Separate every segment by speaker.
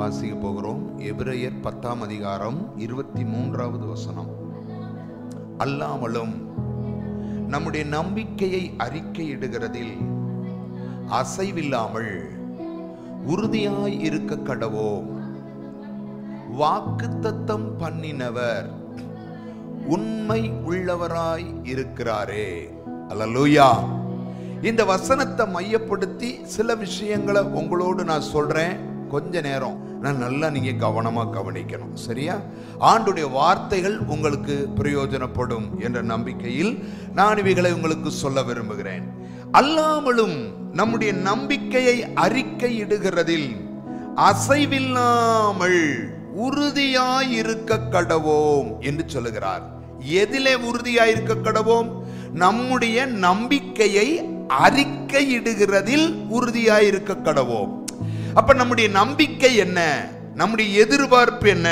Speaker 1: வாசிக்க போகிறோம். எபிரேயர் 10ஆம் அதிகாரம் 23வது வசனம். அல்லாமலும் நம்முடைய நம்பிக்கையை அறிக்கையிடுகிறதில் அசைவில்லாமல் உறுதியாய் இருக்க கடவோம். வாக்குத்தத்தம் பண்ணினவர் உண்மை உள்ளவராய் இருக்கிறாரே. அல்லேலூயா. இந்த வசனத்தை மையப்படுத்தி சில விஷயங்களை உங்களோடு நான் சொல்றேன். கொஞ்ச நேரம் நல்லா நீங்க கவனமா கவனிக்கணும், சரியா? ஆண்டுடைய வார்த்தைகள் உங்களுக்கு பிரயோஜனப்படும் என்ற நம்பிக்கையில் நான் இவைகளை உங்களுக்கு சொல்ல விரும்புகிறேன். அல்லாமலும் நம்முடைய நம்பிக்கையை அறிக்கையிடுகிறதில் அசைவில்லாமல் உறுதியாய் இருக்க கடவோம் என்று சொல்லுகிறார். எதிலே உறுதியாய் இருக்க கடவோம்? நம்முடைய நம்பிக்கையை அறிக்கையிடுகிறதில் உறுதியாய் இருக்க கடவோம். அப்ப நம்முடைய நம்பிக்கை என்ன? நம்முடைய எதிர்பார்ப்பு என்ன?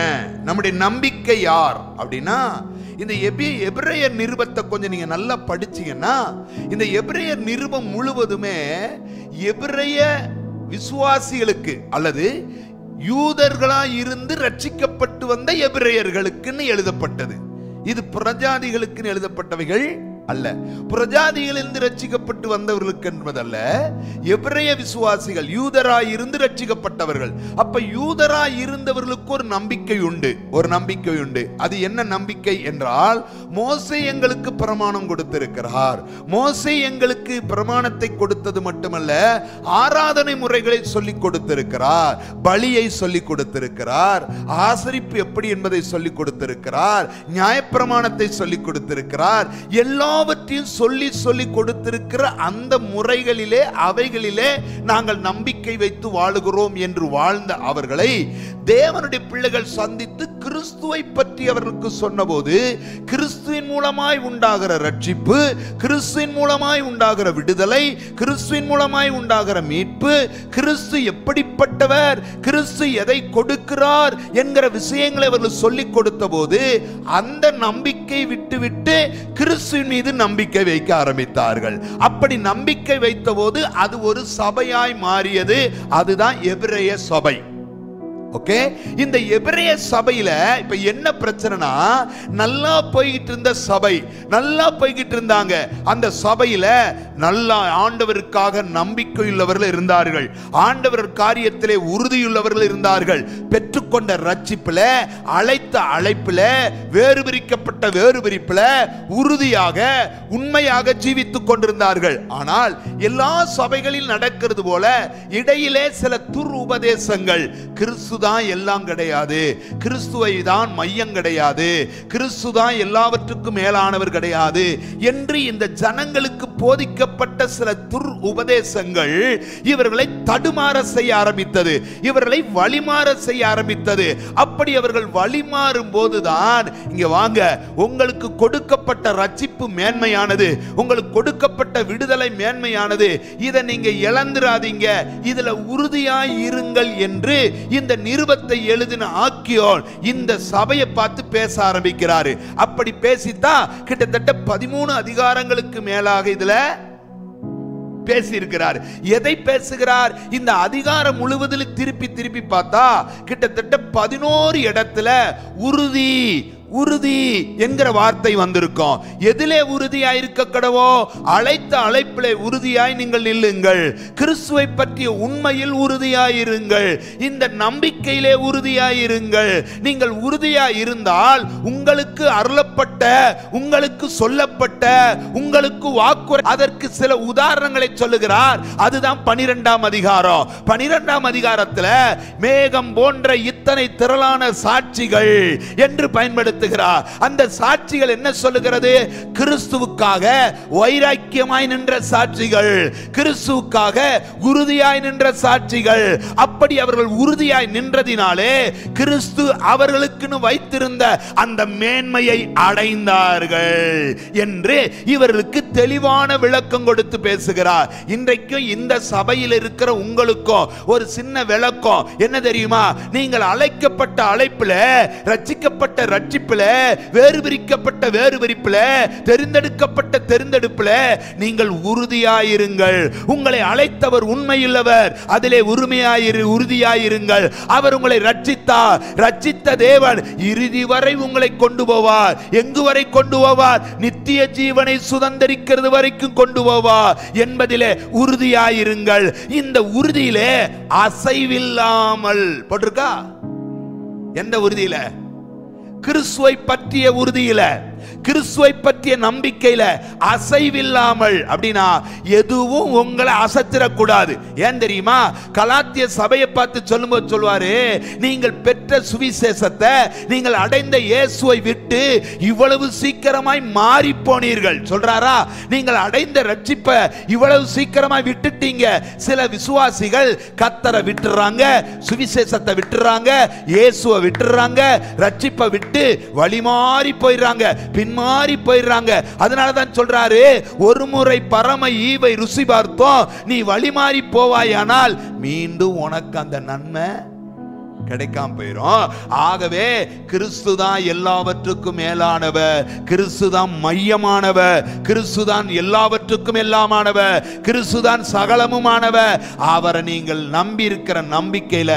Speaker 1: நம்முடைய நம்பிக்கை யார் அப்படின்னா, இந்த எபிரேயர் நிருபத்தை கொஞ்சம் நீங்க நல்லா படிச்சீங்கன்னா, இந்த எபிரேயர் நிருபம் முழுவதுமே எபிரேய விசுவாசிகளுக்கு அல்லது யூதர்களாய் இருந்து ரட்சிக்கப்பட்டு வந்த எபிரேயர்களுக்குன்னு எழுதப்பட்டது. இது பிரஜாதிகளுக்கு எழுதப்பட்டவைகள் அல்ல. பிரஜாதிகளிலிருந்து ரட்சிக்கப்பட்டு வந்தவர்களுக்கு என்பதல்ல. எபிரேய விசுவாசிகள் யூதராய் இருந்து ரட்சிக்கப்பட்டவர்கள். அப்ப யூதராய் இருந்தவர்களுக்கு ஒரு நம்பிக்கை உண்டு, ஒரு நம்பிக்கை உண்டு. அது என்ன நம்பிக்கை என்றால், மோசே எங்களுக்கு பிரமாணம் கொடுத்திருக்கிறார். மோசே எங்களுக்கு பிரமாணத்தை கொடுத்தது மட்டுமல்ல, ஆராதனை முறைகளை சொல்லிக் கொடுத்திருக்கிறார், பலியை சொல்லிக் கொடுத்திருக்கிறார், ஆசரிப்பு எப்படி என்பதை சொல்லிக் கொடுத்திருக்கிறார், நியாயப்பிரமாணத்தை சொல்லிக் கொடுத்திருக்கிறார். எல்லாவற்றையும் சொல்லி சொல்லி கொடுத்திருக்கிற அந்த முறைகளிலே அவைகளிலே நாங்கள் நம்பிக்கை வைத்து வாழுகிறோம் என்று வாழ்ந்த அவர்களை தேவனுடைய பிள்ளைகள் சந்தித்து கிறிஸ்துவை பற்றி அவர்களுக்கு சொன்னபோது, கிறிஸ்துவின் மூலமாய் உண்டாகிற ரட்சிப்பு, கிறிஸ்துவின் மூலமாய் உண்டாகிற விடுதலை, கிறிஸ்துவின் மூலமாய் உண்டாகிற மீட்பு, கிறிஸ்து எப்படிப்பட்டவர், கிறிஸ்து எதை கொடுக்கிறார் என்கிற விஷயங்களை அவர்கள் சொல்லிக் கொடுத்த போது, அந்த நம்பிக்கை விட்டுவிட்டு கிறிஸ்துவின் மீது நம்பிக்கை வைக்க ஆரம்பித்தார்கள். அப்படி நம்பிக்கை வைத்த போது அது ஒரு சபையாய் மாறியது. அதுதான் எபிரேய சபை. ஓகே, இந்த எபிரேய சபையில இப்ப என்ன பிரச்சனைனா, நல்லா போய்கிட்டு இருந்த சபை, நல்லா போய்கிட்டு இருந்தாங்க. அந்த சபையில நல்லா ஆண்டவருக்காக நம்பிக்கையுள்ளவர்கள் இருந்தார்கள், ஆண்டவர் காரியத்திலே உறுதியுள்ளவர்கள் இருந்தார்கள். பெற்றுக்கொண்ட ரட்சிப்புல, அழைத்த அழைப்புல, வேறு பிரிக்கப்பட்ட வேறு பிரிப்புல உறுதியாக உண்மையாக ஜீவித்துக் கொண்டிருந்தார்கள். ஆனால் எல்லா சபைகளில் நடக்கிறது போல இடையிலே சில துர் உபதேசங்கள், கிறிஸ்து தான் எல்லாம் கிடையாது, கிறிஸ்துவை தான் மையம் கிடையாது, கிறிஸ்து தான் எல்லாவற்றுக்கும் மேலானவர் கிடையாது என்று இந்த ஜனங்களுக்கு போதிக்கப்பட்ட சில துர் உபதேசங்கள் இவர்களை தடுமாற செய்ய ஆரம்பித்தது, இவர்களை வழிமாற செய்ய ஆரம்பித்தது. அப்படி அவர்கள் வழிமாறும் போதுதான், இங்க வாங்க, உங்களுக்கு கொடுக்கப்பட்ட ரட்சிப்பு மேன்மையானது, உங்களுக்கு கொடுக்கப்பட்ட விடுதலை மேன்மையானது, இதை நீங்க இழந்துராதீங்க, இதுல உறுதியாய் இருங்கள் என்று இந்த நிருபத்தை எழுதின ஆக்கியோன் இந்த சபையை பார்த்து பேச ஆரம்பிக்கிறாரு. அப்படி பேசித்தான் கிட்டத்தட்ட 13 அதிகாரங்களுக்கு மேலாக இதுல பேசி இருக்கிறார். எதை பேசுகிறார்? இந்த அதிகாரம் முழுவதிலும் திருப்பி திருப்பி பார்த்தா கிட்டத்தட்ட 11 இடத்துல உறுதி உறுதி என்கிற வார்த்தை வந்திருக்கும். எதிலே உறுதியாய் இருக்க கடவோ? அழைத்த அழைப்பிலே உறுதியாய் நீங்கள் நில்லுங்கள், கிறிஸ்துவை பற்றிய உண்மையில் உறுதியாயிருங்கள், இந்த நம்பிக்கையிலே உறுதியாயிருங்கள். நீங்கள் உறுதியாய் இருந்தால் உங்களுக்கு அருளப்பட்ட, உங்களுக்கு சொல்லப்பட்ட, உங்களுக்கு வாக்குரை, அதற்கு சில உதாரணங்களை சொல்லுகிறார். அதுதான் 12ஆம் அதிகாரம். 12ஆம் அதிகாரத்தில் மேகம் போன்ற இத்தனை திரளான சாட்சிகள் என்று பயன்படுத்த அந்த சாட்சிகள் என்ன சொல்லுகிறது? கிறிஸ்துவுக்காக வைராக்கியமாய் நின்ற சாட்சிகள், கிறிஸ்துவுக்காக உறுதியாய் நின்ற சாட்சிகள். அப்படி அவர்கள் உறுதியாய் நின்றதினாலே கிறிஸ்து அவர்களுக்கு வைத்திருந்த அந்த மேன்மையை அடைந்தார்கள் என்று இவர்களுக்கு தெளிவான விளக்கம் கொடுத்து பேசுகிறார். இன்றைக்கும் இந்த சபையில் இருக்கிற உங்களுக்கும் ஒரு சின்ன விளக்கம் என்ன தெரியுமா? நீங்கள் அழைக்கப்பட்ட அழைப்பில், ரட்சிக்கப்பட்ட ரட்சிப்பில் பிரிப்புல, வேறு பிரிக்கப்பட்ட வேறு பிரிப்புல, தெரிந்தெடுக்கப்பட்ட தெரிந்தெடுப்புல நீங்கள் உறுதியாயிருங்கள். உங்களை அழைத்தவர் உண்மையுள்ளவர், அதிலே உறுதியாயிருங்கள். அவர் உங்களை ரட்சித்தார். ரட்சித்த தேவன் இறுதி வரை உங்களை கொண்டு போவார். எங்கு வரை கொண்டு போவார்? நித்திய ஜீவனை சுதந்தரிக்கிறது வரைக்கும் கொண்டு போவார் என்பதிலே உறுதியாயிருங்கள். இந்த உறுதியிலே அசைவில்லாமல் போட்டிருக்கா. எந்த உறுதியில? கிறிஸ்துவை பற்றிய உறுதியில, கிறிஸ்துவை பற்றிய நம்பிக்கையில அசைவில்லாமல். அப்படின்னா எதுவும் உங்களை அசத்திரக்கூடாது. ஏன் தெரியுமா? கலாத்திய சபையை பார்த்து சொல்லும்போது சொல்வாரு, நீங்கள் பெற்ற சுவிசேஷத்தை, நீங்கள் அடைந்த இயேசுவை விட்டு இவ்வளவு சீக்கிரமாய் மாறி போனீர்கள் சொல்றாரா? நீங்கள் அடைந்த ரட்சிப்பை இவ்வளவு சீக்கிரமாய் விட்டுட்டீங்க. சில விசுவாசிகள் கர்த்தரை விட்டுறாங்க, சுவிசேஷத்தை விட்டுறாங்க, இயேசுவை விட்டுறாங்க, ரட்சிப்பை விட்டு வழி மாறி போயிடுறாங்க, பின்மாறி போயிடுறாங்க. அதனாலதான் சொல்றாரு, ஒரு முறை பரம ஈவை ருசி பார்த்தோம், நீ வழி மாறி போவாயானால் மீண்டும் உனக்கு அந்த நன்மை கிடைக்காம போயிடும். ஆகவே கிறிஸ்து தான் எல்லாவற்றுக்கும் மேலானவர், கிறிஸ்து தான் மையமானவர், கிறிஸ்து தான் எல்லாவற்றுக்கும் எல்லாமானவர், கிறிஸ்து தான் சகலமுமானவர். அவரை நீங்கள் நம்பி இருக்கிற நம்பிக்கையில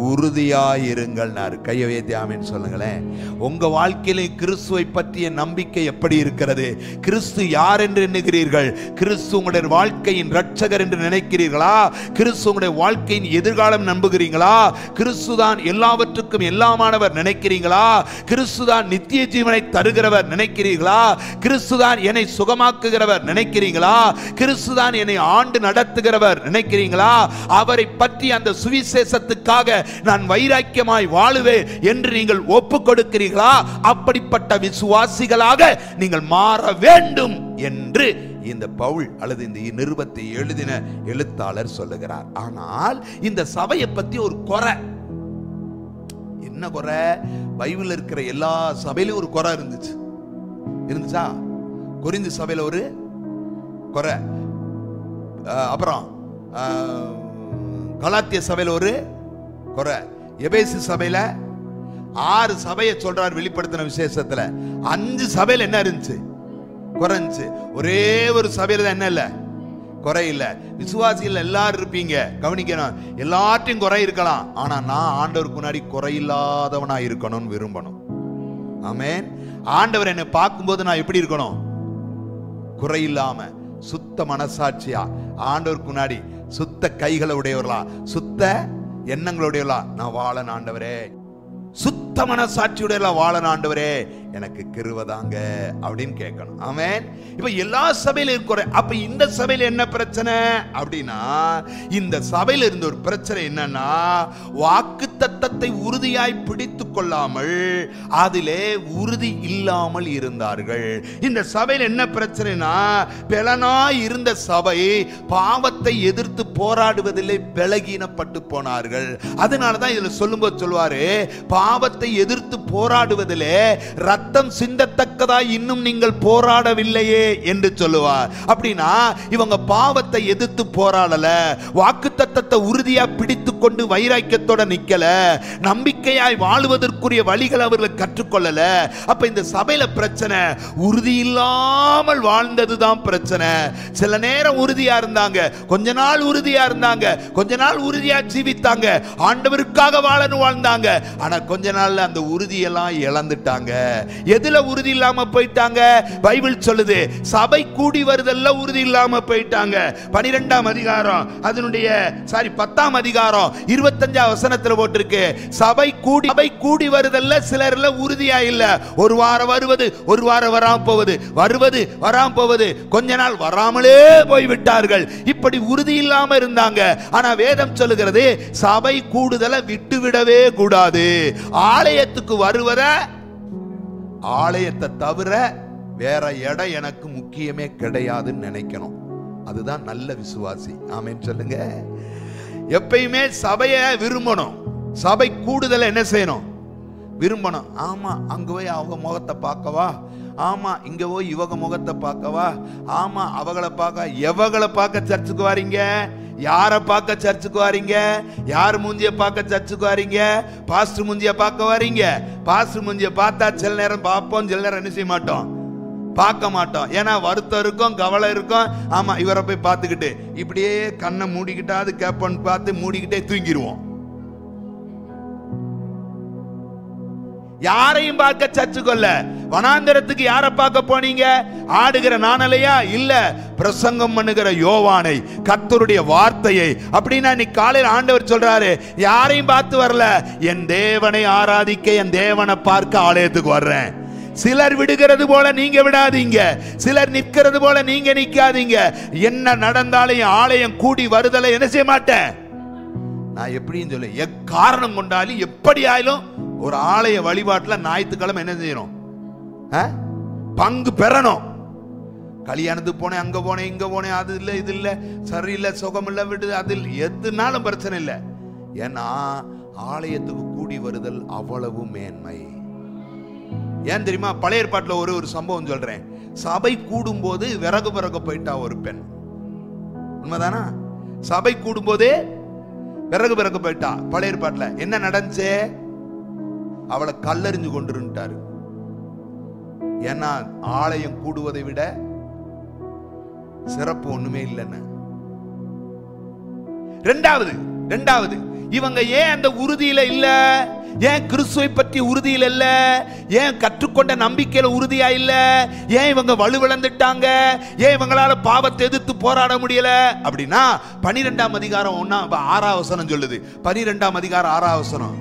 Speaker 1: உறுதியாயிருங்கள். கையை வைத்து ஆமென் சொல்லுங்களேன். உங்க வாழ்க்கையில கிறிஸ்துவை பற்றிய நம்பிக்கை எப்படி இருக்கிறது? கிறிஸ்து யார் என்று எண்ணுகிறீர்கள்? கிறிஸ்து உங்களுடைய வாழ்க்கையின் இரட்சகர் என்று நினைக்கிறீர்களா? கிறிஸ்து உங்களுடைய வாழ்க்கையின் எதிர்காலம் நம்புகிறீங்களா? கிறிஸ்து தான் எல்லாவற்றுக்கும் எல்லாமானவர் நினைக்கிறீங்களா? கிறிஸ்து தான் நித்திய ஜீவனை தருகிறவர் நினைக்கிறீர்களா? கிறிஸ்து தான் என்னை சுகமாக்குகிறவர் நினைக்கிறீங்களா? கிறிஸ்து தான் என்னை ஆண்டு நடத்துகிறவர் நினைக்கிறீங்களா? அவரை பற்றி அந்த சுவிசேஷத்துக்காக நான் வைராக்கியமாய் வாழுவேன் என்று நீங்கள் ஒப்புக் கொடுக்கிறீர்களா? அப்படிப்பட்ட விசுவாசிகளாக நீங்கள் மாற வேண்டும் என்று இந்த பவுல் அல்லது இந்த நிருபத்தை எழுதின எழுத்தாளர் சொல்லுகிறார். ஆனால் இந்த சபையை பத்தி ஒரு குறை. என்ன குறை? பைபிள்ல இருக்கிற எல்லா சபையிலும் ஒரு குறை இருந்துச்சா? கொரிந்து சபையில ஒரு குறை, அப்புறம் கலாத்திய சபையில ஒரு குறை, எபேசு சபையில 6 சபையை சொல்றார் வெளிப்படுத்தின விசேஷத்துல. 5 சபையில என்ன இருந்துச்சு? குறைஞ்சு. ஒரே ஒரு சபையில தான் என்ன இல்ல? குறை இல்ல. விசுவாசிகள் எல்லாரும் இருப்பீங்க, கவனிக்கணும். எல்லாத்தையும் குறை இருக்கலாம், ஆனா நான் ஆண்டவருக்கு முன்னாடி குறையில்லாதவனா இருக்கணும்னு விரும்பணும். ஆமென். ஆண்டவர் என்னை பார்க்கும்போது நான் எப்படி இருக்கணும்? குறையில்லாம, சுத்த மனசாட்சியா, ஆண்டவருக்கு முன்னாடி சுத்த கைகளை உடையவர்களா, சுத்த எண்ணங்களுடையவர்களா நான் வாழ ஆண்டவரே, சுத்த மனசாட்சியுடைய வாழ ஆண்டவரே, எனக்கு கிருபைதாங்க அப்படின்னு கேட்கணும். ஆமென். இப்ப எல்லா சபையில இருக்கிற, அப்ப இந்த சபையில என்ன பிரச்சனை அப்படின்னா, இந்த சபையில இருந்த ஒரு பிரச்சனை என்னன்னா, வாக்குத்தத்தத்தை உறுதியாய் பிடித்து கொள்ளாமல் அதிலே உறுதி இல்லாமல் இருந்தார்கள். இந்த சபையில என்ன பிரச்சனைனா, பெலனாய் இருந்த சபை பாவத்தை எதிர்த்து போராடுவதிலே பலகீனப்பட்டு போனார்கள். அதனாலதான் இதுல சொல்லும்போது சொல்வாரு, பாவத்தை எதிர்த்து போராடுவதிலே ரத்தம் சிந்தத்தக்கதாய் இன்னும் நீங்கள் போராடவில்லையே என்று சொல்லுவார். அப்படின்னா இவங்க பாவத்தை எதிர்த்து போராடல, வாக்குத்தத்தத்தை உறுதியா பிடித்து கொண்டு வைராக்கியத்தோட நிக்கல, நம்பிக்கையாய் வாழுவதற்குரிய வழிகளை அவர்கள் கற்றுக்கொள்ளல. அப்ப இந்த சபையில பிரச்சனை உறுதி இல்லாமல் வாழ்ந்ததுதான் பிரச்சனை. சில நேரம் உறுதியா இருந்தாங்க, கொஞ்ச நாள் உறுதியா இருந்தாங்க, கொஞ்ச நாள் உறுதியா ஜீவித்தாங்க, ஆண்டவருக்காக வாழணும் வாழ்ந்தாங்க. ஆனா கொஞ்ச நாள்ல அந்த உறுதியெல்லாம் இழந்துட்டாங்க. எதுல உறுதி இல்லாம போயிட்டாங்க? பைபிள் சொல்லுது, சபை கூடி வருதல்ல உறுதி இல்லாம போயிட்டாங்க. 12ஆம் அதிகாரம் அதனுடைய 10ஆம் அதிகாரம் 25ஆம் வசனத்துல போட்டிருக்கு, சபை கூடி வருதல்ல சிலர்ல உறுதியா இல்ல. ஒரு வாரம் வருவது, ஒரு வாரம் வராம போவது, வருவது வராம போவது, கொஞ்ச நாள் வராமலே போய்விட்டார்கள். இப்படி உறுதி இல்லாம இருந்தாங்க. ஆனா வேதம் சொல்லுகிறது, சபை கூடுதலை விட்டுவிடவே கூடாது. ஆலயத்துக்கு வருவத, ஆலயத்தை தவிர வேற இடம் எனக்கு முக்கியமே கிடையாதுன்னு நினைக்கணும். அதுதான் நல்ல விசுவாசி. ஆமென் சொல்லுங்க. எப்பயுமே சபையை விரும்பணும், சபை கூடுதலை என்ன செய்யணும்? விரும்பணும். ஆமா, அங்க போய் அவங்க முகத்தை பார்க்கவா, ஆமா இங்க போய் இவங்க முகத்தை பார்க்கவா, ஆமா அவங்கள பார்க்க, எவங்களை பார்க்க சர்ச்சுக்கு வாரீங்க, யாரை பார்க்க சர்ச்சுக்கு வாரீங்க, யார் மூஞ்சிய பார்க்க சர்ச்சுக்கு வாரீங்க, பாஸ்டர் மூஞ்சிய பார்க்க வாரீங்க. பாஸ்டர் மூஞ்சிய பார்த்தா சில நேரம் பார்ப்போம், சில நேரம் என்ன செய்ய மாட்டோம், பார்க்க மாட்டோம். ஏன்னா வருத்தம் இருக்கும், கவலை இருக்கும். ஆமா இவரை போய் பார்த்துக்கிட்டு இப்படியே கண்ணை மூடிக்கிட்டாது கேப்பன்னு பார்த்து மூடிக்கிட்டே தூங்கிடுவோம். யாரையும் பார்க்க சர்ச்சுக்கொள்ள. வனாந்தரத்துக்கு யாரை பார்க்க போனீங்க? ஆடுகிற நாணலையா? இல்ல, பிரசங்கம் பண்ணுகிற யோவானை, கர்த்தருடைய வார்த்தையை. அப்படின்னா இன்னைக்கு காலையில் ஆண்டவர் சொல்றாரு, யாரையும் பார்த்து வரல, என் தேவனை ஆராதிக்க, என் தேவனை பார்க்க ஆலயத்துக்கு வர்றேன். சிலர் விடுகிறது போல நீங்க விடாதீங்க, சிலர் நிற்கிறது போல நீங்க நிக்காதீங்க. என்ன நடந்தாலும் ஆலயம் கூடி வருதலை என்ன செய்ய மாட்டேன் நான். எப்படின்னு சொல்லு, எக்காரணம் கொண்டாலும் எப்படி ஆயிலும் ஒரு ஆலய வழிபாட்டில் ஞாயிற்றுக்கிழமை என்ன செய்யணும், பங்கு பெறணும். கல்யாணத்துக்கு போனேன், அங்க போனேன், இங்க போனேன், அது இல்லை இது இல்லை, சரியில்லை, சுகம் இல்லை, விடு, அதில் எதுனாலும் பிரச்சனை இல்லை. ஏன்னா ஆலயத்துக்கு கூடி வருதல் அவ்வளவு மேன்மை. ஏன் தெரியுமா? பழைய ஏற்பாட்டில் ஒரு சம்பவம் சொல்றேன். சபை கூடும் போது விறகு போயிட்டா ஒரு பெண். உண்மைதானா? சபை கூடும் போது விறகு போயிட்டா. பழைய ஏற்பாட்டில் என்ன நடந்துச்சு? அவளை கல்லறிஞ்சு கொண்டிருந்தாரு. ஏன்னா ஆலயம் கூடுவதை விட சிறப்பு ஒண்ணுமே இல்லைன்னு. ரெண்டாவது இவங்க ஏன் அந்த உறுதியில இல்ல? ஏன் கிறிஸ்துவை பற்றி உறுதியில் இல்ல? ஏன் கற்றுக்கொண்ட நம்பிக்கையில உறுதியா இல்ல? ஏன் இவங்க வலுவிழந்துட்டாங்க? ஏன் இவங்களால பாவத்தை எதிர்த்து போராட முடியல? அப்படின்னா 12ஆம் அதிகாரம் 6ஆம் வசனம் சொல்லுது. 12ஆம் அதிகாரம் 6ஆம் வசனம்,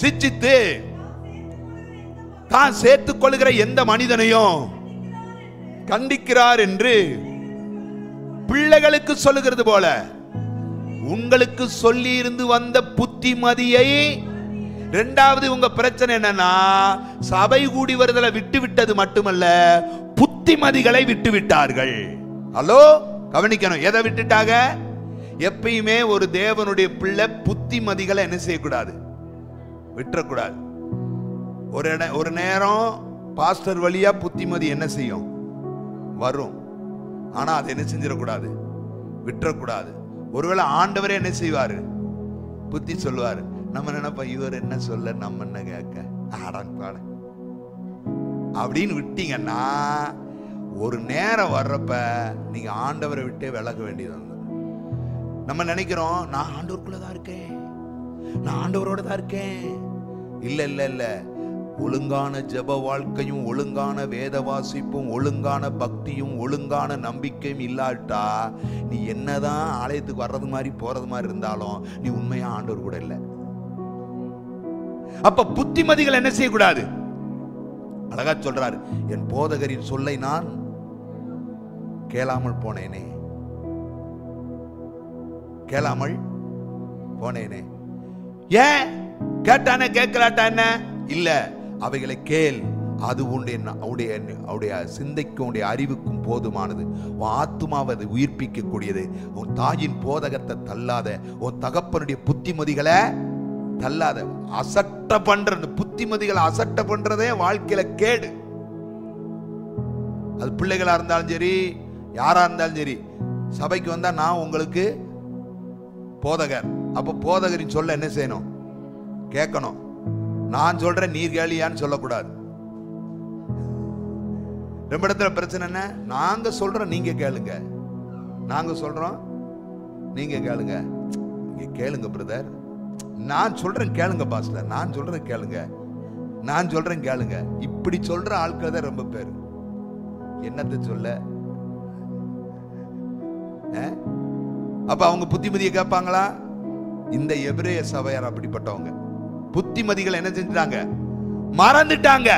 Speaker 1: சிச்சித்து தான் சேர்த்துக் கொள்கிற எந்த மனிதனையும் கண்டிக்கிறார் என்று பிள்ளைகளுக்கு சொல்லுகிறது போல உங்களுக்கு சொல்லி இருந்து வந்த புத்திமதியை. இரண்டாவது உங்க பிரச்சனை என்னன்னா, சபை கூடி வருதலை விட்டு விட்டது மட்டுமல்ல, புத்திமதிகளை விட்டு விட்டார்கள். ஹலோ, கவனிக்கணும். எதை விட்டுட்டாங்க? எப்பயுமே ஒரு தேவனுடைய பிள்ளை புத்திமதிகளை என்ன செய்யக்கூடாது, விட்டுறக்கூடாது. ஒரு நேரம் பாஸ்டர் வழியா புத்திமதி என்ன செய்யும், வரும். ஆனா அதை என்ன செஞ்சிடக்கூடாது, விட்டுறக்கூடாது. ஒருவேளை ஆண்டவரே என்ன செய்வாரு, புத்தி சொல்லுவாரு. நம்ம நினைப்ப இவர் என்ன சொல்ல, நம்ம என்ன கேட்க, ஆடாட அப்படின்னு விட்டீங்கன்னா ஒரு நேரம் வர்றப்ப நீங்க ஆண்டவரை விட்டே விலக வேண்டியது. நம்ம நினைக்கிறோம், நான் ஆண்டவருக்குள்ளதான் இருக்கேன், நான் ஆண்டவரோட தான் இருக்கேன். இல்ல இல்ல இல்ல, ஒழுங்கான ஜெப வாழ்க்கையும், ஒழுங்கான வேத வாசிப்பும், ஒழுங்கான பக்தியும், ஒழுங்கான நம்பிக்கையும் இல்லாட்டா நீ என்னதான் ஆலயத்துக்கு வர்றது மாதிரி போறது மாதிரி இருந்தாலும் நீ உண்மையா ஆண்டவர் கூட இல்லை. அப்ப புத்திமதிகள் என்ன செய்யக்கூடாது. அழகா சொல்றாரு, என் போதகரின் சொல்லை நான் கேளாமல் போனேனே, கேளாமல் போனேனே. ஏன் கேட்டானே, கேட்கலாட்டா என்ன இல்ல, அவைகளை கேள், அது உடைய சிந்தைக்கும் உடைய அறிவுக்கும் போதுமானது. உன் ஆத்துமாவை அதை உயிர்ப்பிக்க கூடியது. உன் தாயின் போதகத்தை தள்ளாத, உன் தகப்பனுடைய புத்திமதிகளை தள்ளாத. அசட்ட பண்ற புத்திமதிகளை அசட்ட பண்றதே வாழ்க்கையில கேடு. அது பிள்ளைகளா இருந்தாலும் சரி, யாரா இருந்தாலும் சரி. சபைக்கு வந்தா நான் உங்களுக்கு போதகர், அப்ப போதகரின் சொல்ல என்ன செய்யணும், கேட்கணும். நான் சொல்றேன் நீர் கேளியான்னு சொல்லக்கூடாது. ரொம்ப இடத்துல பிரச்சனை என்ன, நாங்க சொல்றோம் நீங்க கேளுங்க, நாங்க சொல்றோம் நீங்க கேளுங்க. நீங்க கேளுங்க பிரதர், நான் சொல்றேன் கேளுங்க பாஸ்டர், நான் சொல்றேன் கேளுங்க, நான் சொல்றேன் கேளுங்க. இப்படி சொல்ற ஆட்கள் தான் ரொம்ப பேர். என்னத்தை சொல்ல? அப்ப அவங்க புத்திமதியை கேட்பாங்களா? இந்த எபிரேய சபையார் அப்படிப்பட்டவங்க. புத்திமதிகள் என்ன செஞ்சுட்டாங்க, மறந்துட்டாங்க.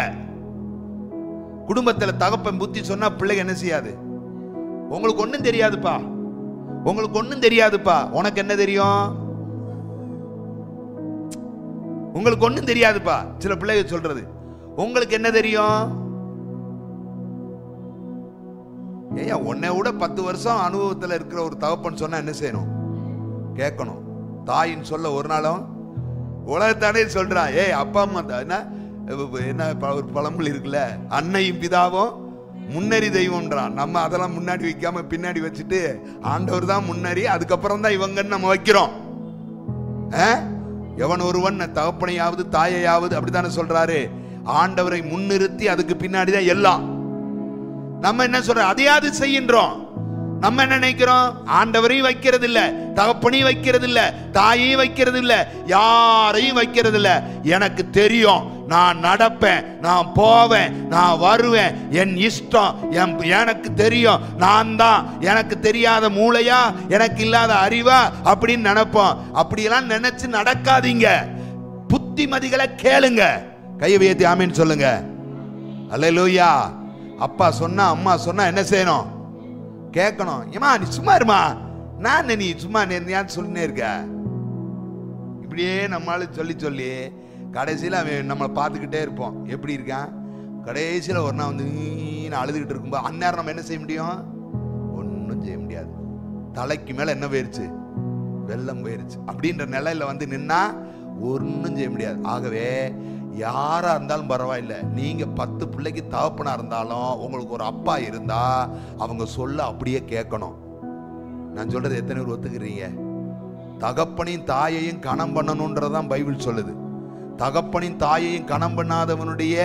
Speaker 1: குடும்பத்துல தகப்பன் புத்தி சொன்னா பிள்ளைங்க என்ன செய்யாது, உங்களுக்கு ஒண்ணும் தெரியாதுப்பா, உங்களுக்கு ஒண்ணும் தெரியாதுப்பா. உனக்கு என்ன தெரியும், உங்களுக்கு ஒண்ணும் தெரியாதுப்பா. சில பிள்ளைங்க சொல்றது, உங்களுக்கு என்ன தெரியும். ஏன் உன்னை விட 10 வருஷம் அனுபவத்தில் இருக்கிற ஒரு தகப்பன் சொன்னா என்ன செய்யணும், கேட்கணும். தாயின் சொல்ல ஒரு நாளும் உலகத்தானே சொல்றான். அப்பா அம்மா என்ன என்ன ஒரு பழமொழி இருக்குல்ல, அன்னையும் பிதாவும் முன்னறி தெய்வம்ன்றான். நம்ம அதெல்லாம் முன்னாடி வைக்காம பின்னாடி வச்சுட்டு ஆண்டவர் தான் முன்னறி, அதுக்கப்புறம் தான் இவங்கன்னு நம்ம வைக்கிறோம். எவன் ஒருவன் தகப்பனையாவது தாயையாவது, அப்படித்தானே சொல்றாரு. ஆண்டவரை முன்னிறுத்தி அதுக்கு பின்னாடிதான் எல்லாம். நம்ம என்ன சொல்றோம், அதையாவது செய்கின்றோம். நம்ம என்ன நினைக்கிறோம், ஆண்டவரையும் வைக்கிறது இல்ல, தகப்பனையும் வைக்கிறது இல்ல, தாயையும் வைக்கிறது இல்ல, யாரையும் வைக்கிறது இல்ல. எனக்கு தெரியும், நான் நடப்பேன், நான் போவேன், நான் வருவேன், என் இஷ்டம், எனக்கு தெரியும், நான் தான், எனக்கு தெரியாத மூளையா, எனக்கு இல்லாத அறிவா அப்படின்னு நினைப்போம். அப்படியெல்லாம் நினைச்சு நடக்காதீங்க. புத்திமதிகளை கேளுங்க. கையை உயர்த்தி ஆமீன் சொல்லுங்க. அல்லேலூயா. அப்பா சொன்னா அம்மா சொன்னா என்ன செய்யணும், கேட்கணும். ஏமா நீ சும்மா இருமா, நான் நீ சும்மா ஏன் சொல்லினே இருக்க. இப்படியே நம்மளால சொல்லி சொல்லி கடைசியில் அவன் நம்மளை பார்த்துக்கிட்டே இருப்போம். எப்படி இருக்கான், கடைசியில் ஒரு நாள் வந்து அழுதுகிட்டு இருக்கும்போது அந்நேரம் நம்ம என்ன செய்ய முடியும், ஒன்றும் செய்ய முடியாது. தலைக்கு மேலே என்ன போயிருச்சு, வெள்ளம் போயிருச்சு அப்படின்ற நிலையில வந்து நின்னா ஒன்றும் செய்ய முடியாது. ஆகவே யாரா இருந்தாலும் பரவாயில்லை, நீங்க 10 பிள்ளைக்கு தகப்பனா இருந்தாலும் உங்களுக்கு ஒரு அப்பா இருந்தா அவங்க சொல்ல அப்படியே கேட்கணும். நான் சொல்றது எத்தனை பேர் ஒத்துக்கிறீங்க? தகப்பனையும் தாயையும் கணம் பண்ணணும்ன்றதான் பைபிள் சொல்லுது. தகப்பனின் தாயையும் கணம் பண்ணாதவனுடைய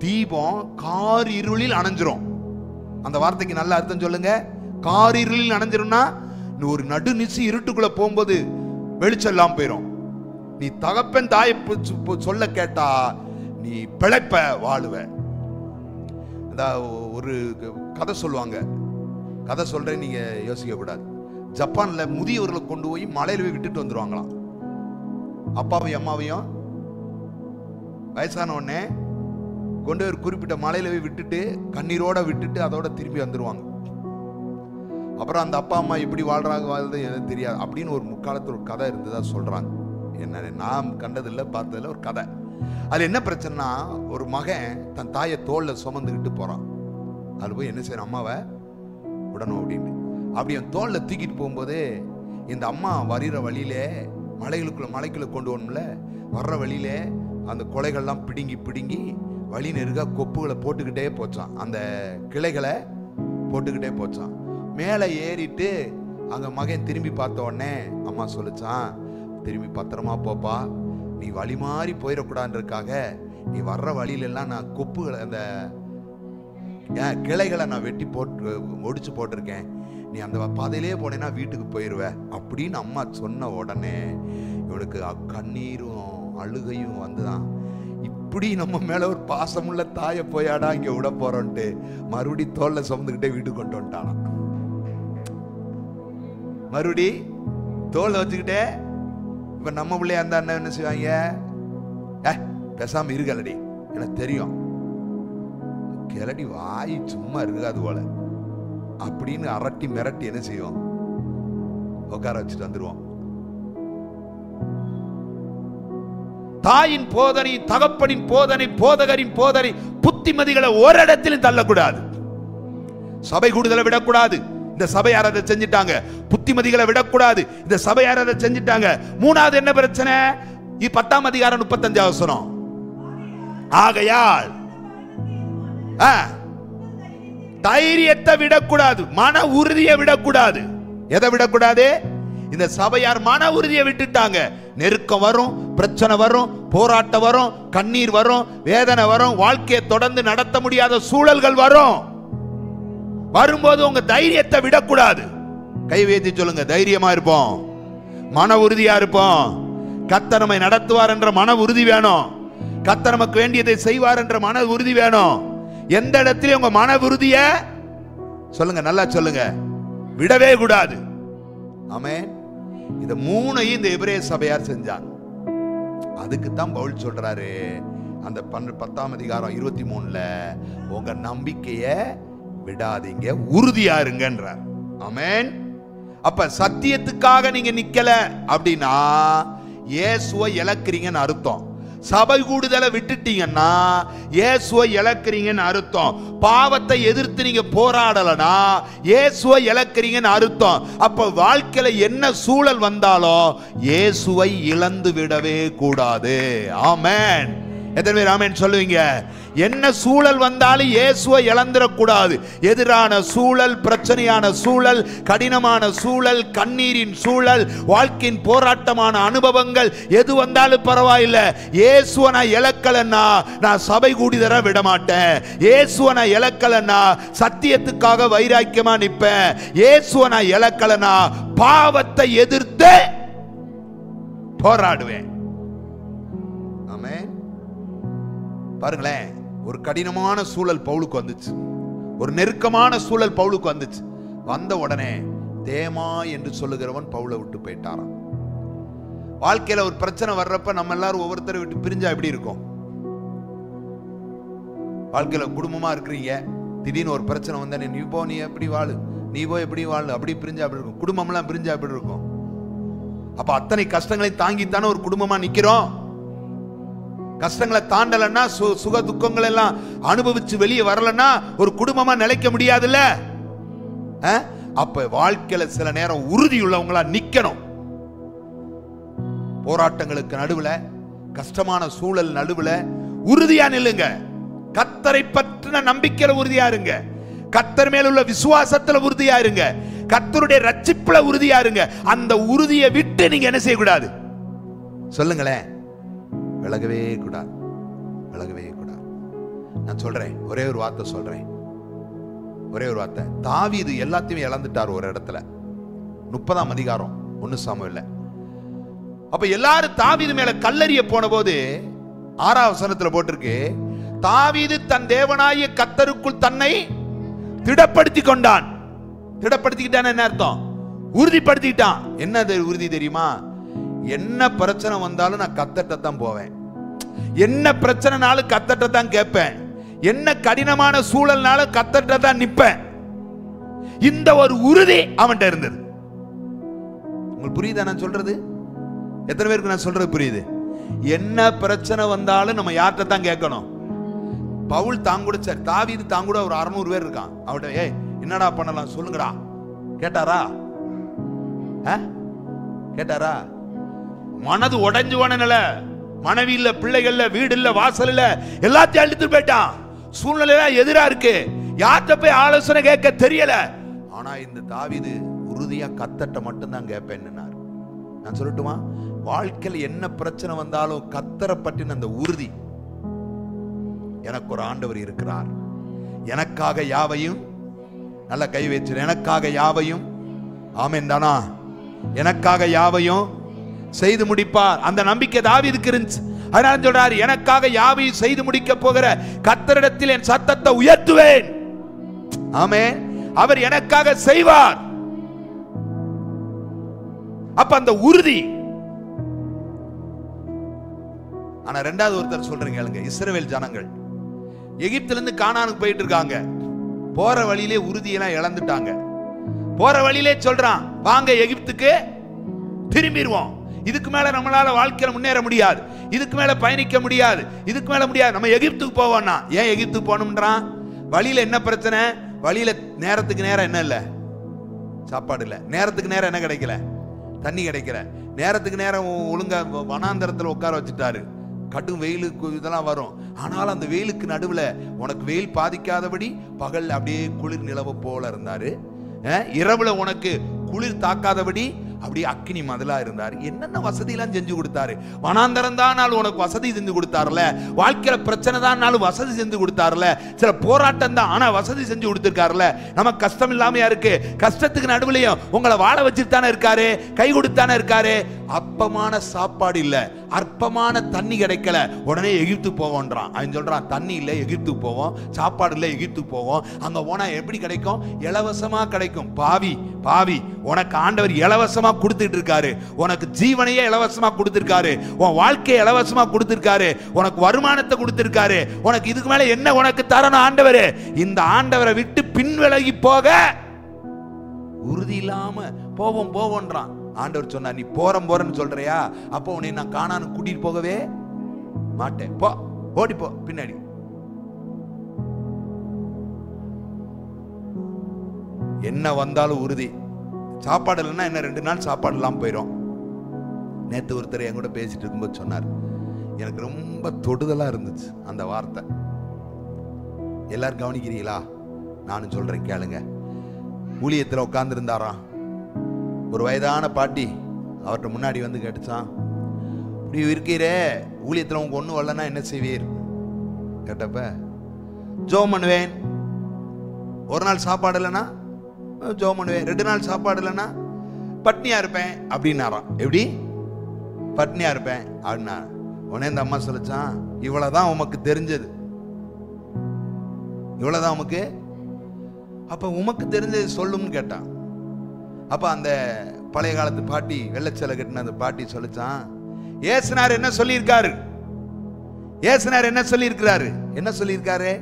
Speaker 1: தீபம் காரிருளில் அணைஞ்சிரும். அந்த வார்த்தைக்கு நல்ல அர்த்தம் சொல்லுங்க. காரிருளில் அணைஞ்சிரும்னா ஒரு நடுநிசி இருட்டுக்குள்ள போகும்போது வெளிச்சம் எல்லாம் போயிடும். நீ தகப்பன் தாயை சொல்ல கேட்டா நீ பிழைப்ப, வாழுவ. ஒரு கதை சொல்லுவாங்க, கதை சொல்றேன், நீங்க யோசிக்க கூடாது. ஜப்பான்ல முதியவர்களை கொண்டு போய் மலையில போய் விட்டுட்டு வந்துருவாங்களாம். அப்பாவையும் அம்மாவையும் வயசான உடனே கொண்டு ஒரு குறிப்பிட்ட மலையில போய் விட்டுட்டு கண்ணீரோட விட்டுட்டு அதோட திரும்பி வந்துருவாங்க. அப்புறம் அந்த அப்பா அம்மா எப்படி வாழ்றாங்க வாழ்றது எனக்கு தெரியாது அப்படின்னு ஒரு முக்காலத்தில் ஒரு கதை இருந்ததா சொல்றாங்க. என்ன நான் கண்டதில்லை பார்த்ததில்லை, ஒரு கதை. அது என்ன பிரச்சனைனா, ஒரு மகன் தன் தாயை தோல்ல சுமந்துக்கிட்டு போறான். அது போய் என்ன செய்யணும், அம்மாவை விடணும் அப்படின்னு. அப்படி அவன் தோல்ல தூக்கிட்டு போகும்போது இந்த அம்மா வருகிற வழியிலே மலைக்குள்ள கொண்டு வரணும்ல, வர்ற வழியிலே அந்த கொலைகள்லாம் பிடுங்கி பிடுங்கி வழி நெருக கொப்புகளை போட்டுக்கிட்டே போச்சான், அந்த கிளைகளை போட்டுக்கிட்டே போச்சான். மேலே ஏறிட்டு அங்கே மகன் திரும்பி பார்த்த உடனே அம்மா சொல்லிச்சான், திரும்பி பத்திரமா போப்பா, நீ வழி மாறி போயிடக்கூடாதுன்றதுக்காக நீ வர்ற வழியிலெல்லாம் நான் கொப்புகளை அந்த கிளைகளை நான் வெட்டி போட்டு ஒடிச்சு போட்டிருக்கேன், நீ அந்த பாதையிலே போனேன்னா வீட்டுக்கு போயிடுவ அப்படின்னு அம்மா சொன்ன உடனே இவனுக்கு கண்ணீரும் அழுகையும் வந்துதான். இப்படி நம்ம மேல ஒரு பாசமுள்ள தாயை போயாடா இங்க விட போறோன்ட்டு மறுபடி தோல்ல சுமந்துக்கிட்டே வீட்டுக்கு கொண்டு வந்துட்டானா. மறுபடி தோல்ல வச்சுக்கிட்டே. இப்ப நம்ம பிள்ளையா இருந்தா என்ன செய்வாங்க, பேசாம இருக்கலடி, எனக்கு தெரியும் கிளடி வாய் சும்மா இருக்காது போல அப்படின்னு அரட்டி மிரட்டி என்ன செய்வோம், உட்கார வச்சுட்டு வந்துருவோம். தாயின் போதனை, தகப்பனின் போதனை, போதகரின் போதனை, புத்திமதிகளை ஒரு இடத்திலும் தள்ளக்கூடாது. சபை கூடுதலை விடக்கூடாது, இந்த சபையார் அதை செஞ்சிட்டாங்க. புத்திமதிகளை விடக்கூடாது, இந்த சபையார் அதை செஞ்சிட்டாங்க. மூணாவது என்ன பிரச்சனை, 10ஆம் அதிகாரம் 35 வசனம். ஆகையால் தைரியத்தை விடக்கூடாது, மன உறுதியை விடக்கூடாது. எதை விடக்கூடாது? இந்த சபையார் மன உறுதியை விட்டுட்டாங்க. நெருக்கம் வரும், பிரச்சனை வரும், போராட்டம் வரும், கண்ணீர் வரும், வேதனை வரும், வாழ்க்கையை தொடர்ந்து நடத்த முடியாத சூழல்கள் வரும். வரும்போது உங்க தைரியத்தை விடக்கூடாது. கை வைத்து சொல்லுங்க, தைரியமா இருப்போம், மன உறுதியா இருப்போம். கர்த்தர் நம்மை நடத்துவார் என்ற மன உறுதி வேணும். கர்த்தர் நமக்கு வேண்டியதை செய்வார் என்ற மன உறுதி வேணும். எந்த இடத்திலும் உங்க மன உறுதிய சொல்லுங்க, நல்லா சொல்லுங்க, விடவே கூடாது. ஆமென். இந்த மூணையும் இந்த எபிரேய சபையார் செஞ்சாங்க. அதுக்கு தான் பவுல் சொல்றாரு அந்த 10ஆம் அதிகாரம் 23ல, உங்க நம்பிக்கைய விடாதீங்க, உறுதியா இருங்கன்றார். ஆமென். அப்ப சத்தியத்துக்காக நீங்க நிக்கல அப்படின்னா இயேசுவை இழக்கிறீங்கன்னு அர்த்தம். சபை கூடுதலை விட்டுட்டீங்கன்னா இயேசுவை இழக்கிறீங்கன்னு அர்த்தம். பாவத்தை எதிர்த்து நீங்க போராடலனா இயேசுவை இழக்கிறீங்கன்னு அர்த்தம். அப்ப வாழ்க்கையில என்ன சூழல் வந்தாலும் இயேசுவை இழந்து விடவே கூடாது. ஆமென். எத்தனை பேர் ஆமென் சொல்லுவீங்க? என்ன சூழல் வந்தாலும் இயேசுவை இழந்துடக்கூடாது. எதிரான சூழல், பிரச்சனையான சூழல், கடினமான சூழல், கண்ணீரின் சூழல், வாழ்க்கையின் போராட்டமான அனுபவங்கள் எது வந்தாலும் பரவாயில்லை. இயேசுவை நான் இழக்கலன்னா நான் சபை கூடி தர விட மாட்டேன். இயேசுவை நான் இழக்கலன்னா சத்தியத்துக்காக வைராக்கியமா நிற்பேன். இயேசுவை நான் இழக்கலன்னா பாவத்தை எதிர்த்து போராடுவேன். ஆமென். பாருங்களேன், ஒரு கடினமான சூழல் பவுலுக்கு வந்துச்சு, ஒரு நெருக்கமான சூழல் பவுலுக்கு வந்துச்சு. வந்த உடனே தேமா என்று சொல்லுகிறவன் பவுலை விட்டு போயிட்டாராம். வாழ்க்கையில ஒரு பிரச்சனை வர்றப்ப நம்ம எல்லாரும் ஒவ்வொருத்தரை விட்டு பிரிஞ்சா எப்படி இருக்கும்? வாழ்க்கையில குடும்பமா இருக்கிறீங்க, திடீர்னு ஒரு பிரச்சனை வந்தா நீ போ, நீ எப்படி வாழு, நீ போ எப்படி வாழு, அப்படி பிரிஞ்சா எப்படி இருக்கும்? குடும்பம்லாம் பிரிஞ்சா எப்படி இருக்கும்? அப்ப அத்தனை கஷ்டங்களை தாங்கித்தானே ஒரு குடும்பமா நிக்கிறோம். கஷ்டங்களை தாண்டலன்னா, சுக துக்கங்கள் எல்லாம் அனுபவிச்சு வெளியே வரலன்னா ஒரு குடும்பமா நிலைக்க முடியாதுல்ல. அப்ப வாழ்க்கையில சில நேரம் உறுதி உள்ளவங்களா நிக்கணும். போராட்டங்களுக்கு நடுவுல, கஷ்டமான சூழல் நடுவுல உறுதியா நில்லுங்க. கர்த்தரை பற்றின நம்பிக்கையில உறுதியா இருங்க. கர்த்தர் மேல உள்ள விசுவாசத்துல உறுதியா இருங்க. கர்த்தருடைய ரட்சிப்புல உறுதியா இருங்க. அந்த உறுதியை விட்டு நீங்க என்ன செய்யக்கூடாது? சொல்லுங்களேன். விலகவே கூடாது, விலகவே கூடாது. நான் சொல்றேன், ஒரே ஒரு வார்த்தை சொல்றேன், ஒரே ஒரு வார்த்தை. தாவீது எல்லாத்தையும் இழந்துட்டார் ஒரு இடத்துல. 30ஆம் அதிகாரம் 1 சாமுவேல்ல. அப்ப எல்லாரும் தாவீது மேல கல்லெறிய போன போது 6ஆம் வசனத்துல போட்டிருக்கு, தாவீது தன் தேவனாகிய கர்த்தருக்குள் தன்னை திடப்படுத்தி கொண்டான். திடப்படுத்திக்கிட்டான் என்ன அர்த்தம்? உறுதிப்படுத்திட்டான். என்ன உறுதி தெரியுமா? என்ன பிரச்சனை வந்தாலும் நான் கர்த்தர்ட்ட தான் போவேன். என்ன பிரச்சனைனாலும் கர்த்தர்ட்ட தான் கேட்பேன். என்ன கடினமான சூழல்னாலும் கர்த்தர்ட்ட தான் நிப்பேன். இந்த ஒரு உறுதி அவன்கிட்ட இருந்தது. உங்களுக்கு புரியுதா நான் சொல்றது? எத்தனை பேருக்கு நான் சொல்றது புரியுது? என்ன பிரச்சனை வந்தாலும் நம்ம யார்கிட்ட தான் கேட்கணும்? பவுல் தாங்கூட, சரி தாவீது தாங்கூட ஒரு 600 பேர் இருக்கான். அவட்ட ஏய் என்னடா பண்ணலாம் சொல்லுங்கடா கேட்டாரா? கேட்டாரா? மனது உடைஞ்சு போனல, மனைவி இல்ல, பிள்ளைகள் இல்ல, வீடு இல்ல, வாசல் இல்ல, எல்லாத்தையும் அழித்து போயிட்டான். சூழ்நிலை எதிரா இருக்கு, யார்கிட்ட போய் ஆலோசனை கேட்க தெரியல. ஆனா இந்த தாவீது உறுதியா கர்த்தர்ட்ட மட்டும் தான் கேட்பேன்னு. நான் சொல்லட்டுமா? வாழ்க்கையில் என்ன பிரச்சனை வந்தாலும் கர்த்தரை பற்றின அந்த உறுதி. எனக்கு ஒரு ஆண்டவர் இருக்கிறார், எனக்காக யாவையும், நல்ல கை வச்சு, எனக்காக யாவையும், ஆமென் தானா, எனக்காக யாவையும் செய்து முடிப்பார். அந்த நம்பிக்கை தாவீதுக்கு இருந்துச்சு. அதனால சொல்றாரு, எனக்காக யாவையும் செய்து முடிக்க போகிற கர்த்தரிடத்தில் என் சத்தத்தை உயர்த்துவேன். ஆமென். அவர் எனக்காக செய்வார். அப்ப அந்த உறுதி. ஆனா இரண்டாவது ஒருத்தர் சொல்றீங்க கேளுங்க. இஸ்ரவேல் ஜனங்கள் எகிப்திலிருந்து கானானுக்கு போயிட்டு இருக்காங்க. போற வழியிலே உறுதியெல்லாம் இழந்துட்டாங்க. போற வழியிலே சொல்றான், வாங்க எகிப்துக்கு திரும்பிடுவோம். இதுக்கு மேல நம்மளால வாழ்க்கையில முன்னேற முடியாது, இதுக்கு மேல பயணிக்க முடியாது, இதுக்கு மேல முடியாது, நம்ம எகிப்துக்கு போவோம்னா. ஏன் எகிப்துக்கு போகணும்ன்றான்? வழியில என்ன பிரச்சனை? வழியில நேரத்துக்கு நேரம் என்ன இல்ல? சாப்பாடு இல்ல. நேரத்துக்கு நேரம் என்ன கிடைக்கல? தண்ணி கிடைக்கல. நேரத்துக்கு நேரம் ஒழுங்கா வனாந்தரத்துல உட்கார வச்சுட்டாரு. கடும் வெயிலுக்கு இதெல்லாம் வரும். ஆனால் அந்த வெயிலுக்கு நடுவுல உனக்கு வெயில் பாதிக்காதபடி பகல் அப்படியே குளிர் நிலவு போல இருந்தாரு. இரவுல உனக்கு குளிர் தாக்காதபடி அப்படியே அக்கினி மதலா இருந்தார். என்னென்ன வசதி எல்லாம் செஞ்சு கொடுத்தாரு. வனாந்தரம் தான் உனக்கு வசதி செஞ்சு கொடுத்தாருல. வாழ்க்கையில பிரச்சனை தான் வசதி செஞ்சு கொடுத்தாருல. சில போராட்டம் தான், ஆனா வசதி செஞ்சு கொடுத்திருக்காருல. நமக்கு கஷ்டம் இல்லாமையா இருக்கு? கஷ்டத்துக்கு நடுவுலையும் உங்களை வாழ வச்சுட்டு தானே இருக்காரு, கை கொடுத்தானே இருக்காரு. அப்பமான சாப்பாடு இல்ல, அற்பமான தண்ணி கிடைக்கல, உடனே எகிப்து போவோன்றான். அவன் சொல்றான், தண்ணி இல்ல எகிப்து போவோம், சாப்பாடு இல்ல எகிப்து போவோம். அங்க போனா எப்படி கிடைக்கும்? இலவசமா கிடைக்கும். பாவி பாவி, உனக்கு ஆண்டவர் இலவசமா கொடுத்துட்டு இருக்காரு. உனக்கு ஜீவனையே இலவசமா கொடுத்திருக்காரு, உன் வாழ்க்கையை இலவசமா கொடுத்திருக்காரு, உனக்கு வருமானத்தை கொடுத்திருக்காரு. உனக்கு இதுக்கு மேல என்ன உனக்கு தரணும் ஆண்டவர்? இந்த ஆண்டவரை விட்டு பின்விலகி போக உறுதி இல்லாம போவோம் போவோன்றான். ஆண்டவர் சொன்னா, நீ போறன்னு சொல்றியா? அப்போ உன்னை நான் கானானுக்கு கூட்டிட்டு போகவே மாட்டேன், போ, ஓடி போ பின்னாடி. என்ன வந்தாலும் உறுதி. சாப்பாடு இல்லைன்னா என்ன 2 நாள் சாப்பாடு இல்லாம போயிடும். நேத்து ஒருத்தர் என் கூட பேசிட்டு இருக்கும்போது சொன்னார், எனக்கு ரொம்ப தொடுதலா இருந்துச்சு அந்த வார்த்தை. எல்லாரும் கவனிக்கிறீங்களா? நானும் சொல்றேன், கேளுங்க. ஊழியத்தில் உட்கார்ந்து இருந்தாராம். ஒரு வயதான பாட்டி அவர்கிட்ட முன்னாடி வந்து கேட்டுச்சான், இப்படி இருக்கிறே, ஊழியத்தில் உங்க ஒண்ணு வரலன்னா என்ன செய்வீர் கேட்டப்ப, ஜெபம் பண்ணுவேன். ஒரு நாள் சாப்பாடு இல்லைன்னா ஜெபம் பண்ணுவேன், 2 நாள் சாப்பாடு இல்லைன்னா பட்னியா இருப்பேன் அப்படின்னாராம். எப்படி பட்னியா இருப்பேன் அப்படின்னா உடனே இந்த அம்மா சொல்லிச்சான், இவ்வளவுதான் உமக்கு தெரிஞ்சது, இவ்வளவுதான் உமக்கு, அப்ப உமக்கு தெரிஞ்சது சொல்லும்னு கேட்டான். அப்ப அந்த பழைய காலத்து பாட்டி, வெள்ளச்சலை கட்டின அந்த பாட்டி சொல்லிச்சான், ஏசுனார் என்ன சொல்லியிருக்காரு, ஏசுனார் என்ன சொல்லியிருக்கிறாரு, என்ன சொல்லியிருக்காரு,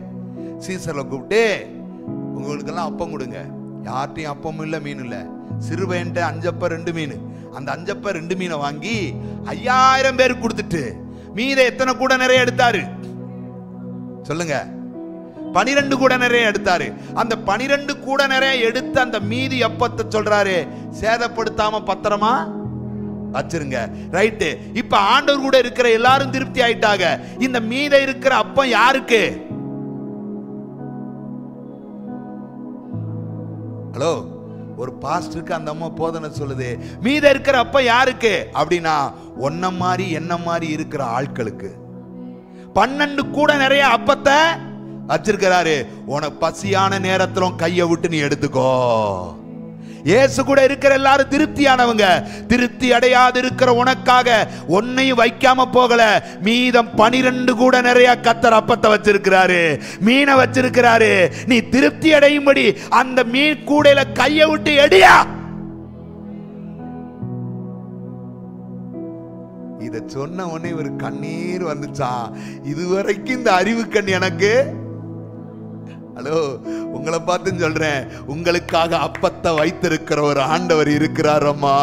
Speaker 1: சீசர்ல கூப்பிட்டு உங்களுக்கெல்லாம் அப்பம் கொடுங்க. யார்ட்டையும் அப்பமும் இல்லை, மீன் இல்லை. சிறுபையன்ட்ட 5 அப்பம் 2 மீன். அந்த 5 அப்பம் 2 மீனை வாங்கி 5000 பேருக்கு கொடுத்துட்டு மீத எத்தனை கூட நிறைய எடுத்தாரு சொல்லுங்க? 12 கூட நிறைய எடுத்தாரு. அந்த 12 கூட நிறைய எடுத்து அந்த மீதி அப்பத்தை சொல்றாரு, சேதப்படுத்தாம பத்திரமா வச்சிருங்க. ரைட்டு. இப்ப ஆண்டவர் கூட இருக்கிற எல்லாரும் திருப்தி ஆயிட்டாங்க. இந்த மீத இருக்கிற அப்பம் யாருக்கு? ஹலோ, ஒரு பாஸ்டருக்கு அந்த அம்மா போதனை சொல்லுது, மீத இருக்கிற அப்ப யாருக்கு அப்படின்னா, ஒன்ன மாதிரி என்ன மாதிரி இருக்கிற ஆட்களுக்கு. 12 கூட நிறைய அப்பத்தை வச்சிருக்கிறாரு. உனக்கு பசியான நேரத்திலும் கையை விட்டு நீ எடுத்துக்கோ. இயேசு கூட இருக்கிற எல்லாரும் திருப்தியானவங்க. திருப்தி அடையாது இருக்கிற உனக்காக ஒன்னையும் வைக்காம போகல. மீதம் 12 கூட நிறைய கத்தர் அப்பத்தை வச்சிருக்கிறாரு, மீனை வச்சிருக்கிறாரு. நீ திருப்தி அடையும்படி அந்த மீன் கூடையில கையை விட்டு எடியா. இத சொன்ன உடனே ஒரு கண்ணீர் வந்துச்சான். இதுவரைக்கும் இந்த அறிவு கண் எனக்கு. ஹலோ, உங்களை பார்த்து சொல்றேன், உங்களுக்காக அப்பத்தை வைத்திருக்கிற ஒரு ஆண்டவர் இருக்கிறாரம்மா.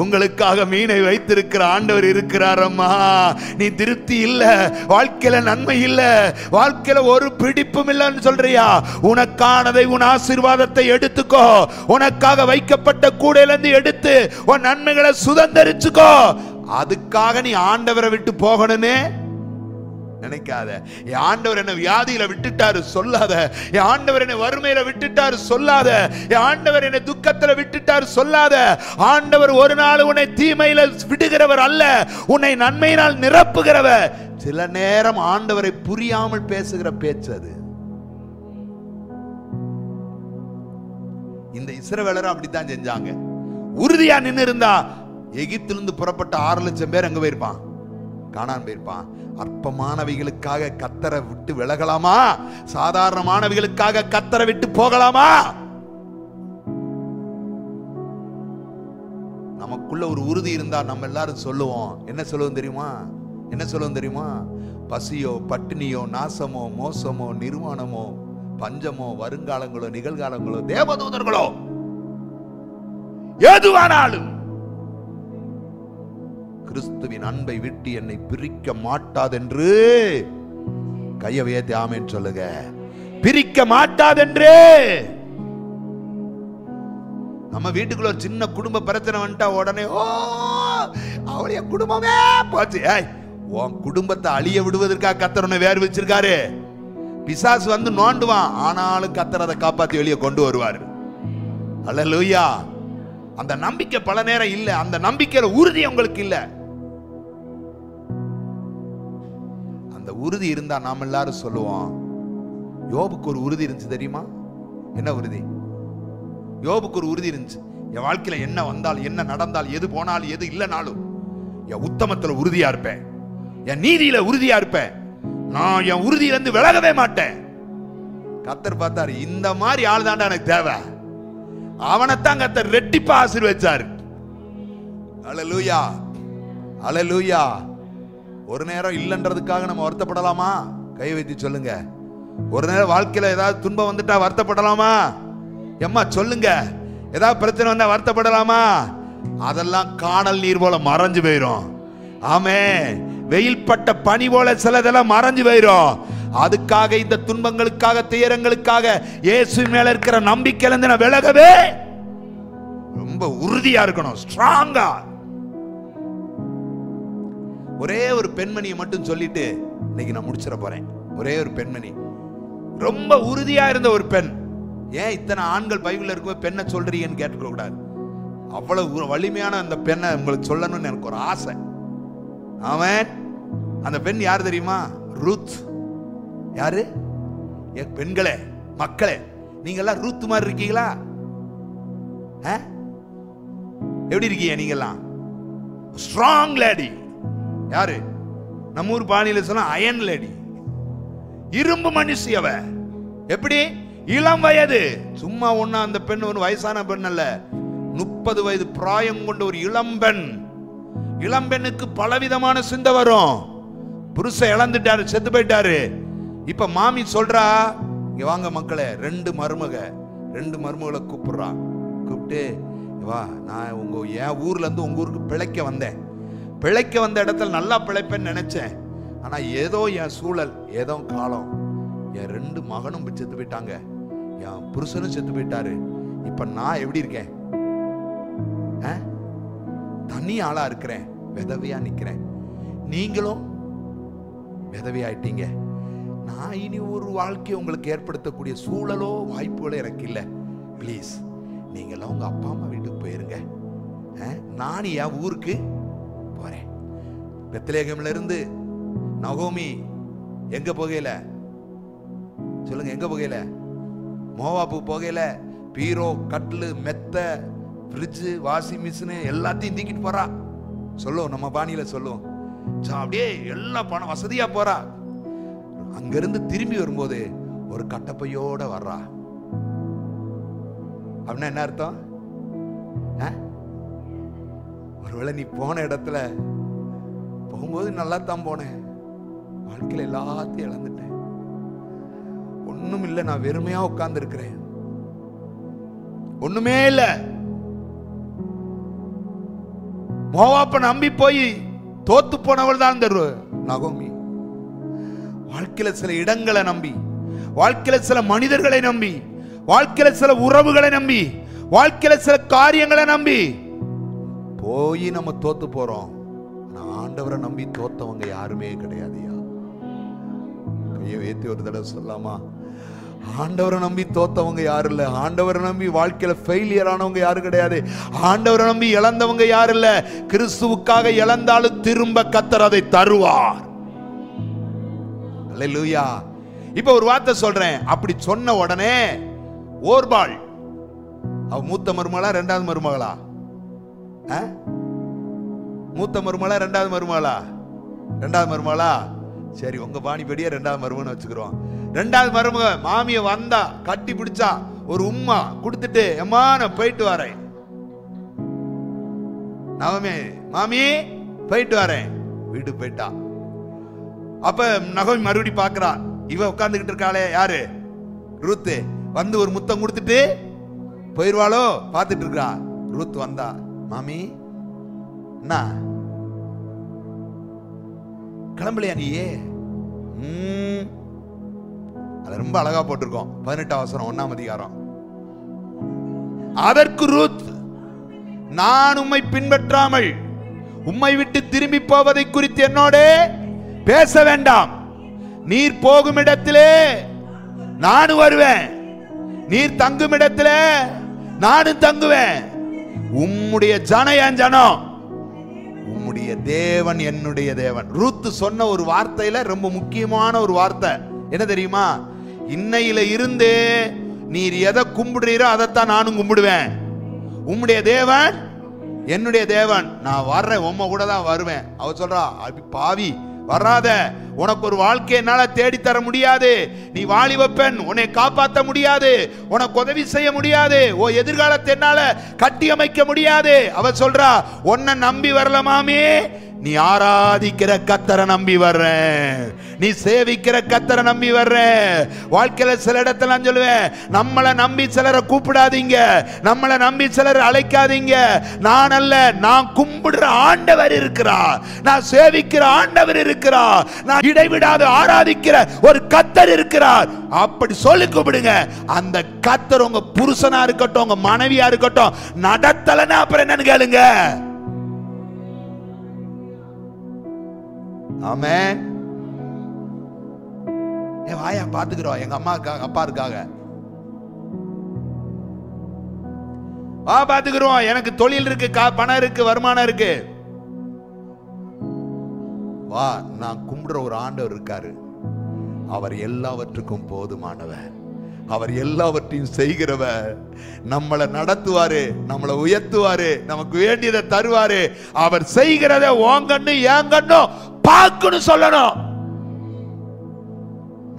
Speaker 1: உங்களுக்காக மீனை வைத்திருக்கிற ஆண்டவர் இருக்கிறாரம்மா. நீ திருப்தி இல்ல, வாழ்க்கையில நன்மை இல்ல, வாழ்க்கையில ஒரு பிடிப்பும் இல்லைன்னு சொல்றியா? உனக்கானதை, உன் ஆசீர்வாதத்தை எடுத்துக்கோ. உனக்காக வைக்கப்பட்ட கூடையிலிருந்து எடுத்து உன் நன்மைகளை சுதந்திரிச்சுக்கோ. அதுக்காக நீ ஆண்டவரை விட்டு போகணும்னு நினைக்காத. என் ஆண்டவர் என்ன வியாதியில விட்டுட்டாரு சொல்லாத. என் ஆண்டவர் என்ன வறுமையில விட்டுட்டாரு சொல்லாத. என் ஆண்டவர் என்ன துக்கத்துல விட்டுட்டாரு சொல்லாத. ஆண்டவர் ஒரு நாள் உன்னை தீமையில விடுகிறவர் அல்ல, உன்னை நன்மையினால் நிரப்புகிறவர். சில நேரம் ஆண்டவரை புரியாமல் பேசுகிற பேச்சு அது. இந்த இஸ்ரவேலரும் அப்படித்தான் செஞ்சாங்க. உறுதியா நின்று இருந்தா எகிப்திலிருந்து புறப்பட்ட 6 லட்சம் பேர் அங்க போயிருப்பான், கானான் போயிருப்பான். அற்பமானவைகளுக்காக கத்தரை விட்டு விலகலாமா? சாதாரணமானவைகளுக்காக கத்தரை விட்டு போகலாமா? நமக்குள்ள ஒரு உறுதி இருந்தா நம்ம எல்லாரும் சொல்லுவோம். என்ன சொல்லுவோம் தெரியுமா? என்ன சொல்லுவோம் தெரியுமா? பசியோ, பட்டினியோ, நாசமோ, மோசமோ, நிர்வாணமோ, பஞ்சமோ, வருங்காலங்களோ, நிகழ்காலங்களோ, தேவதூதர்களோ, எதுவானாலும் கிறிஸ்துவின் அன்பை விட்டு என்னை பிரிக்க மாட்டாதென்று கையை உயர்த்தி ஆமென் சொல்லுங்க. பிரிக்க மாட்டாதென்று. நம்ம வீட்டுக்குள்ள ஒரு சின்ன குடும்ப பிரச்சனை வந்துட்டா உடனே ஓ அவளைய குடும்பமே போச்சு. உன் குடும்பத்தை அழிய விடுவதற்காக கர்த்தர் உன்னை வேறு வச்சிருக்காரு. பிசாசு வந்து நோண்டுவான், ஆனாலும் கர்த்தர் அதை காப்பாத்தி வெளியே கொண்டு வருவார். அல்லேலூயா. அந்த நம்பிக்கை பல நேரம் இல்ல, அந்த நம்பிக்கையில உறுதி உங்களுக்கு இல்ல. அந்த உறுதி இருந்தா நாம எல்லாரும் சொல்லுவோம். யோபுக்கு ஒரு உறுதி இருந்துச்சு தெரியுமா? என்ன உறுதி? யோபுக்கு ஒரு உறுதி இருந்துச்சு. என் வாழ்க்கையில என்ன வந்தால், என்ன நடந்தால், எது போனாலும், எது இல்லைனாலும் என் உத்தமத்துல உறுதியா இருப்பேன், என் நீதியில உறுதியா இருப்பேன், நான் என் உறுதியிலிருந்து விலகவே மாட்டேன். கர்த்தர் பார்த்தாரு, இந்த மாதிரி ஆள் தாண்டா எனக்கு தேவை. அவனைத்தான் கர்த்தர் ரெட்டிப்பா ஆசீர்வதிச்சாரு. அல்லேலூயா, அல்லேலூயா. ஒரு நேரம் இல்லைன்றதுக்காக நம்ம வருத்தப்படலாமா? கை வைத்து சொல்லுங்க. ஒரு நேரம் வாழ்க்கையில ஏதாவது துன்பம் வந்துட்டா வருத்தப்படலாமா? எம்மா சொல்லுங்க. ஏதாவது பிரச்சனை வந்தா வருத்தப்படலாமா? அதெல்லாம் காணல் நீர் போல மறைஞ்சு போயிரும். ஆமே, வெயில் பட்ட பனி போல சிலதெல்லாம் மறைஞ்சு போயிரும். அதுக்காக, இந்த துன்பங்களுக்காக, துயரங்களுக்காக இயேசு மேல இருக்கிற நம்பிக்கையில இருந்து நான் விலகவே ரொம்ப உறுதியா இருக்கணும், ஸ்ட்ராங்கா. ஒரே ஒரு பெண்மணியை மட்டும் சொல்லிட்டு இன்னைக்கு நான் முடிச்சிட போறேன். ஒரே ஒரு பெண்மணி, ரொம்ப உறுதியா இருந்த ஒரு பெண். ஏன் இத்தனை ஆண்கள் பைபிள்ல இருக்கும் பெண்ணை சொல்றீங்கன்னு கேட்டுக்க கூடாது. அவ்வளவு வலிமையான அந்த பெண்ணை உங்களுக்கு சொல்லணும்னு எனக்கு ஒரு ஆசை. அவன் அந்த பெண் யார் தெரியுமா? ரூத். யாரு? பெண்களே, மக்களே, நீங்க எல்லாம் ரூத் மாதிரி இருக்கீங்களா? எப்படி இருக்கீங்க நீங்க எல்லாம்? Strong lady. யாரு? நம்ம ஊர் பாணியில சொன்னா அயன் லேடி, இரும்பு மனுஷி. அவ எப்படி? இளம் வயது. சும்மா ஒண்ணா அந்த பெண் ஒரு வயசான பெண் அல்ல, 30 வயது பிராயம் கொண்ட ஒரு இளம்பெண். இளம்பெண்ணுக்கு பலவிதமான சிந்தை வரும். புருஷன் இழந்துட்டாரு, செத்து போயிட்டாரு. இப்ப மாமி சொல்றா, இங்க வாங்க மக்களே, 2 மருமகளை கூப்பிடுறா. கூப்பிட்டு, வா, நான் என் ஊர்ல இருந்து உங்க ஊருக்கு பிழைக்க வந்தேன். பிழைக்க வந்த இடத்துல நல்லா பிழைப்பேன்னு நினைச்சேன். ஆனா ஏதோ என் சூழல், ஏதோ காலம், என் 2 மகனும் செத்து போயிட்டாங்க, என் புருஷனும் செத்து போயிட்டாரு. இப்ப நான் எப்படி இருக்கேன்? தனி ஆளா இருக்கிறேன், விதவையா நிக்கிறேன். நீங்களும் விதவையாயிட்டீங்க. நான் இனி ஒரு வாழ்க்கையை உங்களுக்கு ஏற்படுத்தக்கூடிய சூழலோ வாய்ப்புகளோ எனக்கு இல்லை. பிளீஸ் நீங்களும் உங்க அப்பா அம்மா வீட்டுக்கு போயிருங்க, நான் என் ஊருக்கு போறேன். பெத்லகேம்ல இருந்து நகோமி எங்க போகல சொல்லுங்க? எங்க போகல? மோவாப்பு போகல. பீரோ, கட்லு, மெத்த, ஃப்ரிட்ஜ், வாஷிங் மிஷின் எல்லாத்தையும் தூக்கிட்டு போறா. சொல்லுவோம், நம்ம பாணியில சொல்லுவோம், அப்படியே எல்லா பணம் வசதியா போறா. அங்கிருந்து திரும்பி வரும்போது ஒரு கட்டப்பையோட வர்றா. அப்படின்னா என்ன அர்த்தம்? ஒருவேளை நீ போன இடத்துல போகும்போது நல்லா தான் போனேன், வாழ்க்கையில எல்லாத்தையும் இழந்துட்டேன், ஒண்ணும் இல்லை, நான் வெறுமையா உட்கார்ந்து இருக்கிறேன், ஒண்ணுமே இல்ல. மோவாப்ப நம்பி போய் தோத்து போனவள் தான் நகோமி. வாழ்க்கையில சில இடங்களை நம்பி, வாழ்க்கையில சில மனிதர்களை நம்பி, வாழ்க்கையில சில உறவுகளை நம்பி, வாழ்க்கையில சில காரியங்களை நம்பி போய் நம்ம தோத்து போறோம். ஆண்டவரை நம்பி தோத்தவங்க யாருமே கிடையாதுயா. கையை ஏத்தி ஒரு தடவை சொல்லாமா? ஆண்டவரை நம்பி தோத்தவங்க யாரும் இல்ல. ஆண்டவரை நம்பி வாழ்க்கையில ஃபெயிலியர் ஆனவங்க யாரும் கிடையாது. ஆண்டவரை நம்பி இழந்தவங்க யாரும் இல்ல. கிறிஸ்துவுக்காக இழந்தாலும் திரும்ப கர்த்தர் அதை தருவார். அல்லேலூயா. இப்ப ஒரு வார்த்தை சொல்றேன். அப்படி சொன்ன உடனே ஓர்பாள், அவ மூத்த மருமகளா இரண்டாவது மருமகளா? மூத்த மருமகளா இரண்டாவது மருமகளா? இரண்டாவது மருமகளா? சரி, உங்க பாணிபடியே இரண்டாவது மருமகன் வச்சுக்கிறோம். இரண்டாவது மருமக மாமிய வந்தா, கட்டி பிடிச்சா, ஒரு உம்மா கொடுத்துட்டு, எம்மா நான் போயிட்டு வரேன், நவமே மாமி போயிட்டு வரேன், வீடு போயிட்டா. அப்ப நகோமி மறுபடி பாக்குறா, இவ உட்கார்ந்துகிட்டு இருக்காளே, யாரு? ரூத்து. வந்து ஒரு முத்தம் கொடுத்துட்டு போயிருவாளோ பார்த்துட்டு இருக்கா. ரூத் வந்தா, மாமி என்ன கிளம்பலையா நீயே? அது ரொம்ப அழகா போட்டிருக்கோம், 18ஆம் வசனம் 1ஆம் அதிகாரம். அதற்கு ரூத், நான் உம்மை பின்பற்றாமல் உம்மை விட்டு திரும்பி போவதை குறித்து என்னோட பேச வேண்டாம். நீர் போகும் இடத்திலே நானும் வருவேன், நீர் தங்கும் இடத்திலே நானும் தங்குவேன். உம்முடைய ஜனம் என் ஜனம், உம்முடைய தேவன் என்னுடைய தேவன். ரூத் சொன்ன ஒரு வார்த்தையில ரொம்ப முக்கியமான ஒரு வார்த்தை என்ன தெரியுமா? இன்னையில இருந்து நீர் எதை கும்பிடுறீரோ அதைத்தான் நானும் கும்பிடுவேன். உம்முடைய தேவன் என்னுடைய தேவன், நான் வர்றேன், உம்ம கூட தான் வருவேன். அவ சொல்றா, பாவி வராத, உனக்கு ஒரு வாழ்க்கை என்னால தேடித்தர முடியாது, நீ வாலிப பெண், உன்னை காப்பாற்ற முடியாது, உனக்கு உதவி செய்ய முடியாது, ஓ எதிர்காலத்தை என்னால கட்டி அமைக்க முடியாது. அவ சொல்றா, உன்னை நம்பி வரல மாமி, நீ ஆராதிக்கிற கர்த்தரை நம்பி வர்றேன், நீ சேவிக்கிற கர்த்தரை நம்பி வர்றேன். வாழ்க்கையில சில இடத்துல நான் சொல்லுவேன், நம்மளை நம்பி சிலரை கூப்பிடாதீங்க, நம்மளை நம்பி சிலரை அழைக்காதீங்க. நான் அல்ல, நான் கும்பிடுற ஆண்டவர் இருக்கிறார், நான் சேவிக்கிற ஆண்டவர் இருக்கிறார், நான் இடைவிடாது ஆராதிக்கிற ஒரு கர்த்தர் இருக்கிறார். அப்படி சொல்லி கூப்பிடுங்க. அந்த கர்த்தர் உங்க புருஷனா இருக்கட்டும், உங்க மனைவியா இருக்கட்டும், நடத்தலன்னா அப்புறம் என்னன்னு கேளுங்க. ஆமென். வாயா பாத்துக்கிறோம் எங்க அம்மாக்காக அப்பா இருக்காங்க, வா பாத்துக்கிறோம், எனக்கு தொழில் இருக்கு, பணம் இருக்கு, வருமானம் இருக்கு, வா. நான் கும்பிடுற ஒரு ஆண்டவர் இருக்காரு, அவர் எல்லாவற்றுக்கும் போதுமானவர், அவர் எல்லாவற்றையும் செய்கிறவர், நம்மளை நடத்துவாரு, நம்மளை உயர்த்துவாரு, நமக்கு வேண்டியதை தருவாரு. அவர் செய்கிறத ஓங்கன்னு ஏங்கன்னு பார்க்கணும் சொல்லணும்.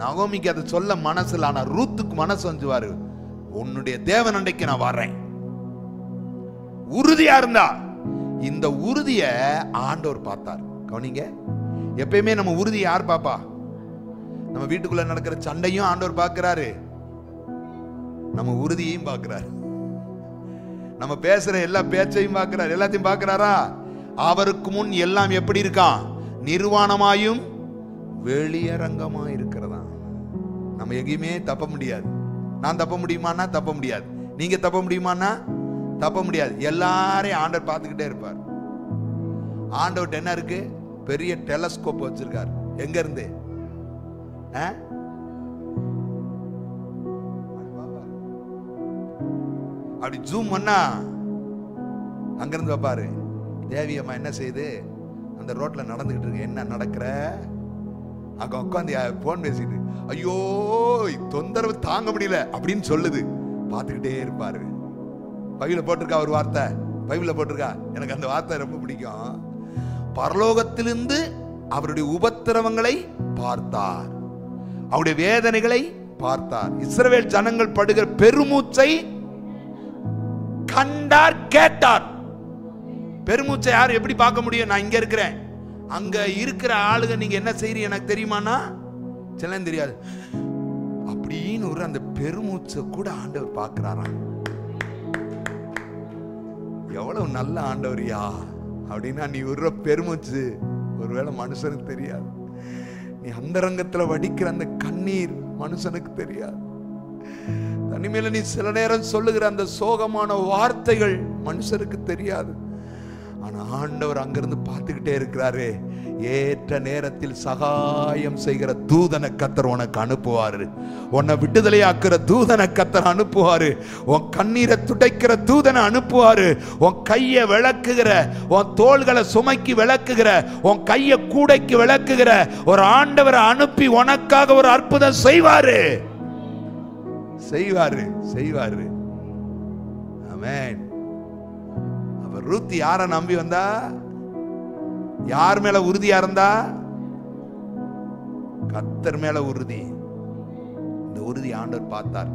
Speaker 1: நகோமிக்கு அதை சொல்ல மனசுல, ஆனா ரூத்துக்கு மனசு வந்துவாரு, உன்னுடைய தேவன் அண்டைக்கு நான் வர்றேன். உறுதியா இருந்தா. இந்த உறுதிய ஆண்டவர் பார்த்தார். கவனிங்க, எப்பயுமே நம்ம உறுதி யார் பாப்பா? நம்ம வீட்டுக்குள்ள நடக்கிற சண்டையும் ஆண்டவர் பார்க்கிறாரு, நம்ம உறுதியையும் பார்க்கிறாரு, நம்ம பேசுற எல்லா பேச்சையும் பார்க்கிறார், எல்லாத்தையும் பார்க்கிறாரா? அவருக்கு முன் எல்லாம் எப்படி இருக்கான்? நிர்வாணமாயும் வெளியரங்கமா இருக்கிறதா. நம்ம எங்கேயுமே தப்ப முடியாது. நான் தப்ப முடியுமானா தப்ப முடியாது, நீங்க தப்ப முடியுமானா தப்ப முடியாது. எல்லாரையும் ஆண்டவர் பார்த்துக்கிட்டே இருப்பார். ஆண்டவர்கிட்ட என்ன இருக்கு? பெரிய டெலஸ்கோப் வச்சிருக்காரு. எங்க இருந்து? அப்படி ஜூம் பண்ணா அங்கிருந்து பாப்பாரு, தேவி அம்மா என்ன செய்யுது? அந்த ரோட்ல நடந்துகிட்டு இருக்கு. என்ன நடக்கிற? அங்க உட்காந்து போன் பேசிட்டு, ஐயோ தொந்தரவு தாங்க முடியல அப்படின்னு சொல்லுது. பார்த்துக்கிட்டே இருப்பாரு. பைபிள்ல போட்டிருக்கா ஒரு வார்த்தை, பைபிள்ல போட்டிருக்கா, எனக்கு அந்த வார்த்தை ரொம்ப பிடிக்கும். பரலோகத்திலிருந்து அவருடைய உபத்திரவங்களை பார்த்தார், அவருடைய வேதனைகளை பார்த்தார், இஸ்ரவேல் ஜனங்கள் படுகிற பெருமூச்சை கண்டார், கேட்டார். பெருமூச்சை யார் எப்படி பார்க்க முடியும்? நான் இங்க இருக்கிறேன், அங்க இருக்கிற ஆளுங்க நீங்க என்ன செய்றீங்க எனக்கு தெரியுமானா சில தெரியாது. அப்படின்னு ஒரு அந்த பெருமூச்சை கூட ஆண்டவர் பார்க்கிறாராம். எவ்வளவு நல்ல ஆண்டவரியா அப்படின்னா, நீ விடுற பெருமூச்சு ஒருவேளை மனுஷனுக்கு தெரியாது, நீ அந்தரங்கத்துல வடிக்கிற அந்த கண்ணீர் மனுஷனுக்கு தெரியாது, தனிமையில நீ சில நேரம் சொல்லுகிற அந்த சோகமான வார்த்தைகள் மனுஷனுக்கு தெரியாது. ஆனா ஆண்டவர் அங்கிருந்து பார்த்துக்கிட்டே இருக்கிறாரு. ஏற்ற நேரத்தில் சகாயம் செய்கிற தூதனை கர்த்தர் உனக்கு அனுப்புவாரு, உன்னை விடுதலையாக்குற தூதனை கர்த்தர் அனுப்புவாரு, உன் கண்ணீரை துடைக்கிற தூதனை அனுப்புவாரு, உன் கையை விளக்குகிற, உன் தோள்களை சுமைக்கு விளக்குகிற, உன் கையை கூடைக்கு விளக்குகிற ஒரு ஆண்டவரை அனுப்பி உனக்காக ஒரு அற்புதம் செய்வாரு, செய்வாரு, செய்வாரு. ஆமென். அப்ப ரூத் யாரை நம்பி வந்தா? யார் மேல உறுதியா இருந்தா? கர்த்தர் மேல உறுதி. இந்த உறுதி ஆண்டவர் பார்த்தார்.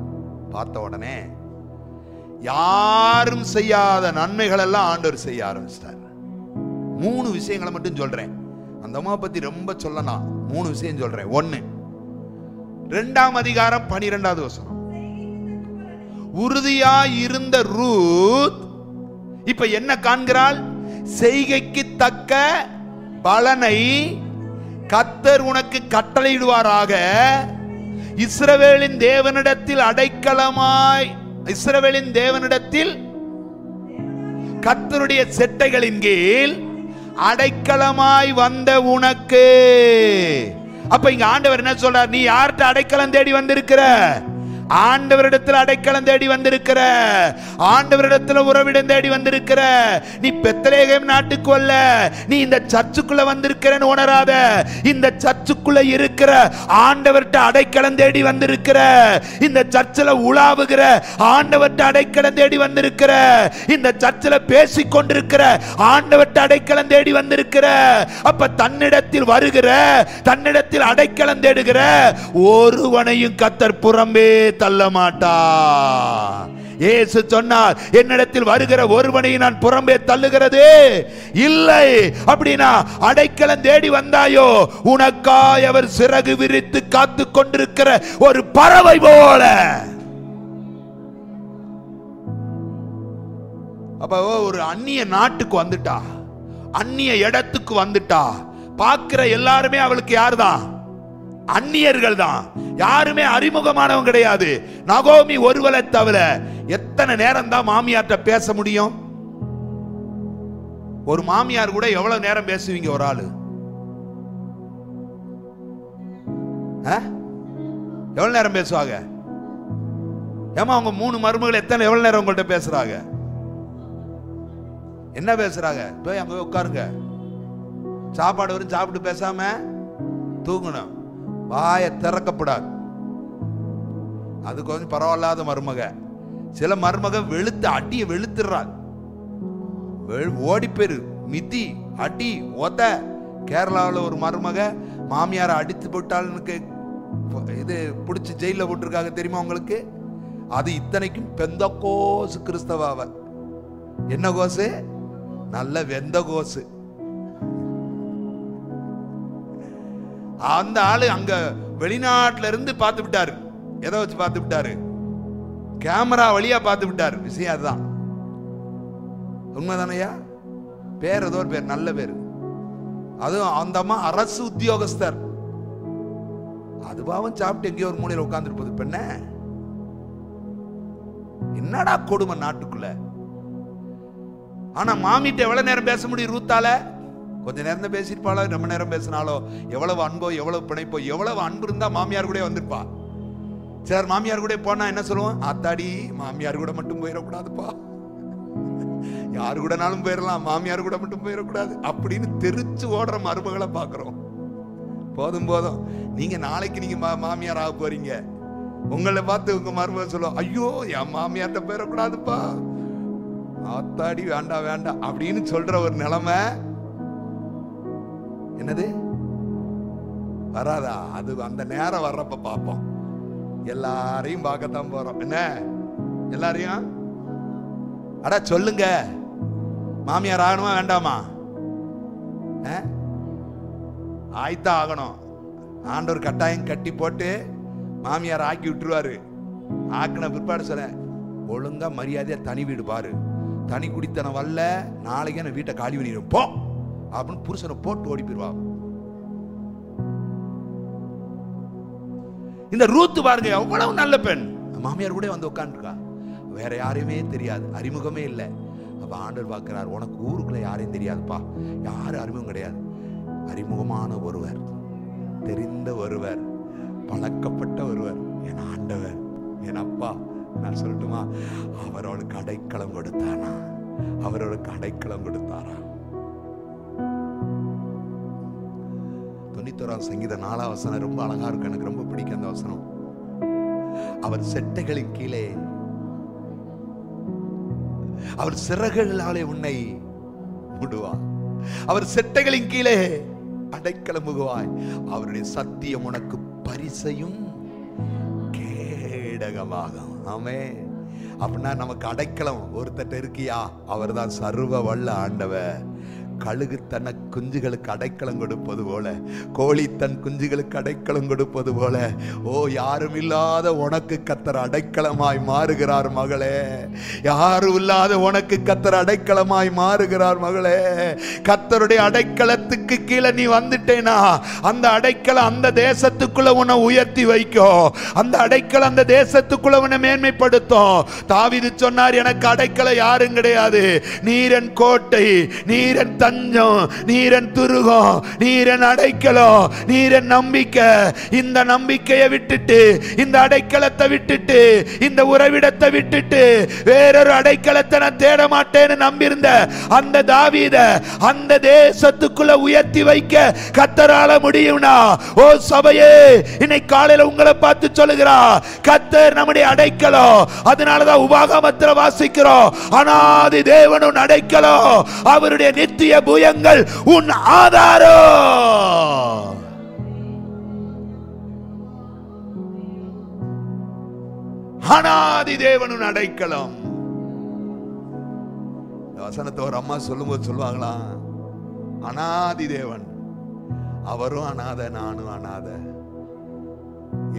Speaker 1: பார்த்த உடனே யாரும் செய்யாத நன்மைகள் எல்லாம் ஆண்டவர் செய்ய ஆரம்பிச்சிட்டார். 3 விஷயங்களை மட்டும் சொல்றேன். அந்த அம்மா பத்தி ரொம்ப சொல்லலாம். 3 விஷயம் சொல்றேன். 1, 2ஆம் அதிகாரம் 12வது வசனம். உறுதியா இருந்த ரூத் இப்ப என்ன காண்கிறாள்? செய்கைக்கு தக்க பலனை கர்த்தர் உனக்கு கட்டளையிடுவாராக, இஸ்ரவேலின் தேவனிடத்தில் அடைக்கலமாய், இஸ்ரவேலின் தேவனிடத்தில் கர்த்தருடைய செட்டைகளின் கீழ் அடைக்கலமாய் வந்த உனக்கு. அப்ப இங்க ஆண்டவர் என்ன சொல்றார்? நீ யார்கிட்ட அடைக்கலம் தேடி வந்திருக்கிற? ஆண்டவரிடத்தில் அடைக்கலம் தேடி வந்திருக்கிற, ஆண்டவரிடத்தில் உறவிடம் தேடி வந்திருக்கிற. நீ பெத்லகேம் நாட்டுக்கு அல்ல, நீ இந்த சர்ச்சுக்குள்ள வந்திருக்கிறன்னு உணராத. இந்த சர்ச்சுக்குள்ள இருக்கிற ஆண்டவர்கிட்ட அடைக்கலம் தேடி வந்திருக்கிற, இந்த சர்ச்சில் உலாவுகிற ஆண்டவர்கிட்ட அடைக்கலம் தேடி வந்திருக்கிற, இந்த சர்ச்சில் பேசிக் கொண்டிருக்கிற ஆண்டவர்கிட்ட அடைக்கலம் தேடி வந்திருக்கிற. அப்ப தன்னிடத்தில் வருகிற, தன்னிடத்தில் அடைக்கலம் தேடுகிற ஒருவனையும் கர்த்தர் புறம்பே தள்ள மாட்டா. இயேசு சொன்னார், என்னிடத்தில் வருகிற ஒருவனை நான் புறம்பே தள்ளுகிறது இல்லை. அப்படினா அடைக்கலம் தேடி வந்தாயோ, உனக்காய் அவர் சிறகு விரித்து காத்து கொண்டிருக்கிற ஒரு பறவை போல. அப்ப ஒரு அந்நிய நாட்டுக்கு வந்துட்டா, அந்நிய இடத்துக்கு வந்துட்டா, பார்க்கிற எல்லாருமே அவளுக்கு யாருதான்? அந்நியர்கள் தான், யாருமே அறிமுகமானவங்க கிடையாது. நகோமி ஒருவளை தவிர எத்தனை நேரம் தான் மாமியார்ட்ட பேச முடியும்? ஒரு மாமியார் கூட எவ்வளவு நேரம் பேசுவீங்க? ஒரு ஆளு எவ்வளவு நேரம் பேசுவாங்க? ஏமா அவங்க 3 மருமகள் எவ்வளவு நேரம் உங்கள்கிட்ட பேசுறாங்க? என்ன பேசுறாங்க? போய் அங்க போய் உட்காருங்க, சாப்பாடு வரும், சாப்பிட்டு பேசாம தூங்கணும், வாயை திறக்கப்படாது. அது கொஞ்சம் பரவாயில்லாத மருமக. சில மருமக வெளுத்து அடியை வெளுத்துறாள், ஓடி பேரு மிதி அடி ஒத. கேரளாவில் ஒரு மருமக மாமியாரை அடித்து போட்டாளுக்கு இது பிடிச்சி ஜெயில போட்டிருக்காங்க, தெரியுமா உங்களுக்கு? அது இத்தனைக்கும் பெந்தகோசு கிறிஸ்தவாவ. என்ன கோசு? நல்ல வெந்த கோசு. அந்த ஆளு அங்க வெளிநாட்டுல இருந்து பார்த்து விட்டாரு. எதை வச்சு பார்த்து விட்டாரு? கேமரா வழியா பார்த்து விட்டாரு. விஷயம் அதுதான். உண்மைதானையா? பேர் ஏதோ ஒரு பேர், நல்ல பேர். அதுவும் அந்த அம்மா அரசு உத்தியோகஸ்தர். அது பாவம் சாப்பிட்டு எங்கேயோ ஒரு மூலையில் உட்கார்ந்துருப்பது. பெண்ண என்னடா கொடுமை நாட்டுக்குள்ள. ஆனா மாமிட்ட எவ்வளவு நேரம் பேச முடியும் ரூத்தால? கொஞ்ச நேரம் தான் பேசிருப்பாளோ, ரொம்ப நேரம் பேசினாலோ, எவ்வளவு அன்போ, எவ்வளவு பிணைப்போ. எவ்வளவு அன்பு இருந்தா மாமியார் கூட வந்திருப்பா. சிலர் மாமியார் கூட போனா என்ன சொல்லுவோம்? ஆத்தாடி, மாமியார் கூட மட்டும் போயிடக்கூடாதுப்பா, யாரு கூடனாலும் போயிடலாம், மாமியார் கூட மட்டும் போயிடக்கூடாது அப்படின்னு தெரிச்சு ஓடுற மருமகளை பாக்குறோம். போதும் போதும், நீங்க நாளைக்கு நீங்க மாமியார் ஆக போறீங்க. உங்களை பார்த்து உங்க மருமகள் சொல்லுவோம், ஐயோ என் மாமியார்ட்ட போயிடக்கூடாதுப்பா, ஆத்தாடி வேண்டாம் வேண்டாம் அப்படின்னு சொல்ற ஒரு நிலைமை என்னது வராதா? அது அந்த நேரம் வர்றப்ப பார்ப்போம். எல்லாரையும் பார்க்கத்தான் போறோம். என்ன எல்லாரையும்? அடா சொல்லுங்க, மாமியார் ஆகணுமா வேண்டாமா? ஆய்த்தான் ஆகணும். ஆண்டவர் கட்டாயம் கட்டி போட்டு மாமியார் ஆக்கி விட்டுருவாரு. ஆக்கின பிற்பாடு சொல்ல, ஒழுங்கா மரியாதையா தனி வீடு பாரு, தனி குடித்தனம் வரல, நாளைக்கு நான் வீட்டை காலி பண்ணிடும் போ அப்படின்னு புருஷனை போட்டு ஓடி போயிடுவா. இந்த ரூத்து பாருங்க, எவ்வளவு நல்ல பெண். மாமியார் கூட வந்து உட்காந்துருக்கா, வேற யாரையுமே தெரியாது, அறிமுகமே இல்லை. அப்ப ஆண்டவர் பார்க்கிறார், உனக்கு ஊருக்குள்ள யாரையும் தெரியாதுப்பா, யாரும் அறிமுகம் கிடையாது, அறிமுகமான ஒருவர், தெரிந்த ஒருவர், பழக்கப்பட்ட ஒருவர், என் ஆண்டவர், என் அப்பா. நான் சொல்லட்டுமா? அவரோட அடைக்கலம் கொடுத்தானா? அவரோட அடைக்கலம் கொடுத்தாரா? 91 சங்கீதம் 4ஆம் வசனம் ரொம்ப அழகா இருக்கு, எனக்கு ரொம்ப பிடிக்கும் அந்த வசனம். அவர் செட்டைகளின் கீழே, அவர் சிறகுகளாலே உன்னை மூடுவார், அவர் செட்டைகளின் கீழே அடைக்கலம் புகுவாய், அவருடைய சத்தியம் உனக்கு பரிசையும் கேடகமாகும். ஆமென். அப்படின்னா நமக்கு அடைக்கலம் ஒருத்தட்ட இருக்கியா? அவர் தான் சர்வ வல்ல ஆண்டவர். கழுகு தன் குஞ்சுகளுக்கு அடைக்கலம் கொடுப்பது போல, கோழி தன் குஞ்சுகளுக்கு அடைக்கலம் கொடுப்பது போல, ஓ யாரும் இல்லாத உனக்கு கர்த்தர் அடைக்கலமாய் மாறுகிறார் மகளே. யாரும் இல்லாத உனக்கு கர்த்தர் அடைக்கலமாய் மாறுகிறார் மகளே. கர்த்தருடைய அடைக்கலத்துக்கு கீழே நீ வந்துட்டேனா, அந்த அடைக்கலம் அந்த தேசத்துக்குள்ள உன்னை உயர்த்தி வைக்கும், அந்த அடைக்கலம் அந்த தேசத்துக்குள்ள உன்னை மேன்மைப்படுத்தும். தாவீது சொன்னார், எனக்கு அடைக்கலம் யாரும் கிடையாது, நீரன் கோட்டை, நீரன் தஞ்சம், நீரன் துருகம், நீரன் அடைக்கலம், நீரன் நம்பிக்கை. இந்த நம்பிக்கையை விட்டுட்டு, இந்த அடைக்கலத்தை விட்டுட்டு, இந்த உறவிடத்தை விட்டுட்டு வேறொரு அடைக்கலத்தை நான் தேட மாட்டேன்னு நம்பியிருந்த அந்த தாவீத அந்த தேசத்துக்குள்ள உயர்த்தி வைக்க கர்த்தரால முடியும்னா, ஓ சபையே, இன்னைக்கு காலையில உங்களை பார்த்து சொல்லுகிறா, கர்த்தர் நம்முடைய அடைக்கலம். அதனாலதான் உபாகமத்தில் வாசிக்கிறோம், அனாதி தேவன் உன் அடைக்கலம், அவருடைய நித்திய புயங்கள் உன் ஆதாரம். அனாதி தேவன் உன் அடைக்கலம். வசனத்தை ஒரு அம்மா சொல்லும்போது சொல்லுவாங்களா, அனாதி தேவன், அவரும் அனாதை, நானும் அனாதை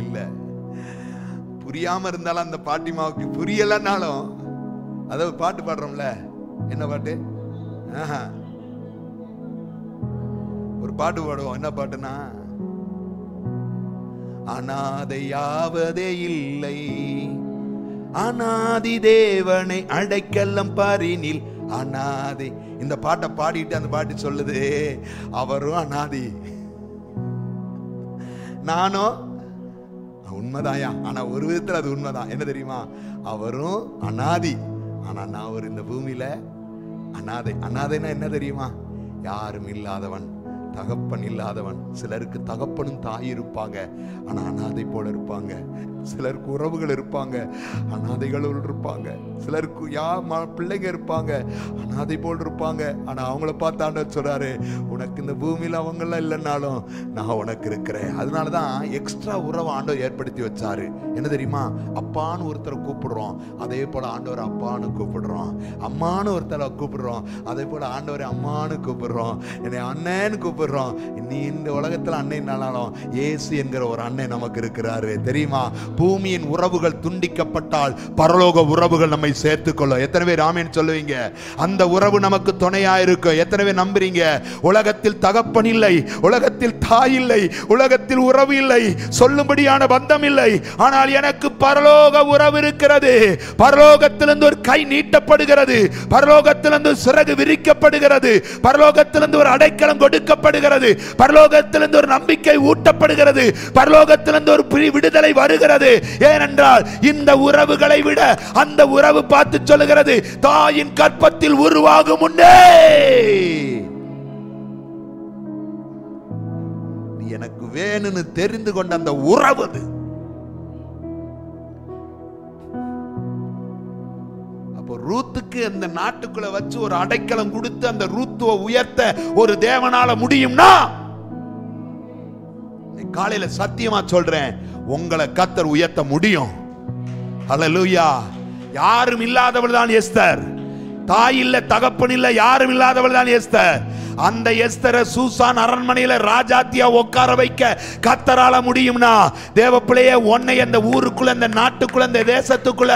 Speaker 1: இல்ல. புரியாம இருந்தாலும் அந்த பாட்டிமாவுக்கு புரியலன்னாலும் அதாவது பாட்டு பாடுறோம்ல, என்ன பாட்டு? ஒரு பாட்டு பாடுவோம். என்ன பாட்டுனா, அனாதையாவதே இல்லை, அனாதி தேவனை அடைக்கலம் பாரினில் அனாதை. இந்த பாட்டை பாடிட்டு அந்த பாட்டு சொல்லுது, அவரும் அனாதி, நானும் உண்மைதாயா. ஆனா ஒரு விதத்துல அது உண்மைதான். என்ன தெரியுமா? அவரும் அனாதி. ஆனா நான் ஒரு இந்த பூமியில அனாதை. அனாதைன்னா என்ன தெரியுமா? யாரும் இல்லாதவன், தகப்பன் இல்லாதவன். சிலருக்கு தகப்பனும் தாய் இருப்பாங்க, ஆனா அனாதை போல இருப்பாங்க. சிலருக்கு உறவுகள் இருப்பாங்க, அனாதைகளும் இருப்பாங்க. சிலருக்கு பிள்ளைங்க இருப்பாங்க, அனாதை போல் இருப்பாங்க. ஆனா அவங்கள பார்த்து ஆண்டவர் சொல்றாரு, உனக்கு இந்த பூமியில அவங்கெல்லாம் இல்லைன்னாலும் நான் உனக்கு இருக்கிறேன். அதனாலதான் எக்ஸ்ட்ரா உறவை ஆண்டவர் ஏற்படுத்தி வச்சாரு. என்ன தெரியுமா? அப்பான்னு ஒருத்தரை கூப்பிடுறோம், அதே போல ஆண்டவர் அப்பான்னு கூப்பிடுறோம். அம்மானு ஒருத்தரை கூப்பிடுறோம், அதே போல ஆண்டவர் அம்மானு கூப்பிடுறோம். என்னை அண்ணன்னு கூப்பிடுறோம். நீ இந்த உலகத்துல அண்ணனாலும் இயேசு என்கிற ஒரு அண்ணன் நமக்கு இருக்கிறாரு. தெரியுமா? பூமியின் உறவுகள் துண்டிக்கப்பட்டால் பரலோக உறவுகள் நம்மை சேர்த்துக்கொள்ளும். எத்தனை பேர் ஆமென் சொல்லுவீங்க? அந்த உறவு நமக்கு துணையா இருக்கும். எத்தனை பேர் நம்புறீங்க? உலகத்தில் தகப்பன் இல்லை, உலகத்தில் தாய் இல்லை, உலகத்தில் உறவு இல்லை, சொல்லும்படியான பந்தம் இல்லை. ஆனால் எனக்கு பரலோக உறவு இருக்கிறது. பரலோகத்திலிருந்து ஒரு கை நீட்டப்படுகிறது, பரலோகத்திலிருந்து சிறகு விரிக்கப்படுகிறது, பரலோகத்திலிருந்து ஒரு அடைக்கலம் கொடுக்கப்படுகிறது, பரலோகத்திலிருந்து ஒரு நம்பிக்கை ஊட்டப்படுகிறது, பரலோகத்திலிருந்து ஒரு விடுதலை வருகிறது. ஏனென்றால் இந்த உறவுகளை விட அந்த உறவு பார்த்து சொல்லுகிறது, தாயின் கற்பத்தில் உருவாகும் முன்னே நீ எனக்கு வேணும்னு தெரிந்து கொண்ட அந்த உறவு. அப்போ ரூத்துக்கு அந்த நாட்டுக்குள்ள வச்சு ஒரு அடைக்கலம் கொடுத்து அந்த ரூத்துவை உயர்த்த ஒரு தேவனால முடியும்னா, காலையில சத்தியமா சொல்றேன், உங்களை கர்த்தர் உயர்த்த முடியும். ஹல்லேலூயா. யாரும் இல்லாதவள் தான் எஸ்தர். தாய் இல்ல, தகப்பன் இல்ல, யாரும் இல்லாதவள் தான் எஸ்தர். அந்த எஸ்தரை சூசான் அரண்மனையில ராஜாத்தியா உட்கார வைக்க கர்த்தரால முடியும்னா, தேவப்பிள்ளையே உன்னை அந்த ஊருக்குள்ள, அந்த நாட்டுக்குள்ள, அந்த தேசத்துக்குள்ள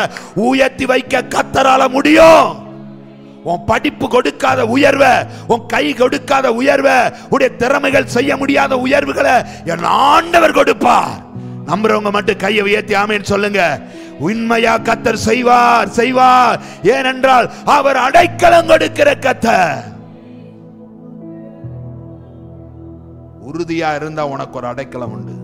Speaker 1: உயர்த்தி வைக்க கர்த்தரால முடியும். உன் படிப்பு கொடுக்காத உயர்வை, உன் கை கொடுக்காத உயர்வை, உடைய திறமைகள் செய்ய முடியாத உயர்வுகளை என் ஆண்டவர் கொடுப்பார். நம்புறவங்க மட்டும் கையை உயர்த்தி ஆமென் சொல்லுங்க. உண்மையா கர்த்தர் செய்வார், செய்வார். ஏனென்றால் அவர் அடைக்கலம் கொடுக்கிற கர்த்தர். உறுதியா இருந்தா உனக்கு ஒரு அடைக்கலம் உண்டு.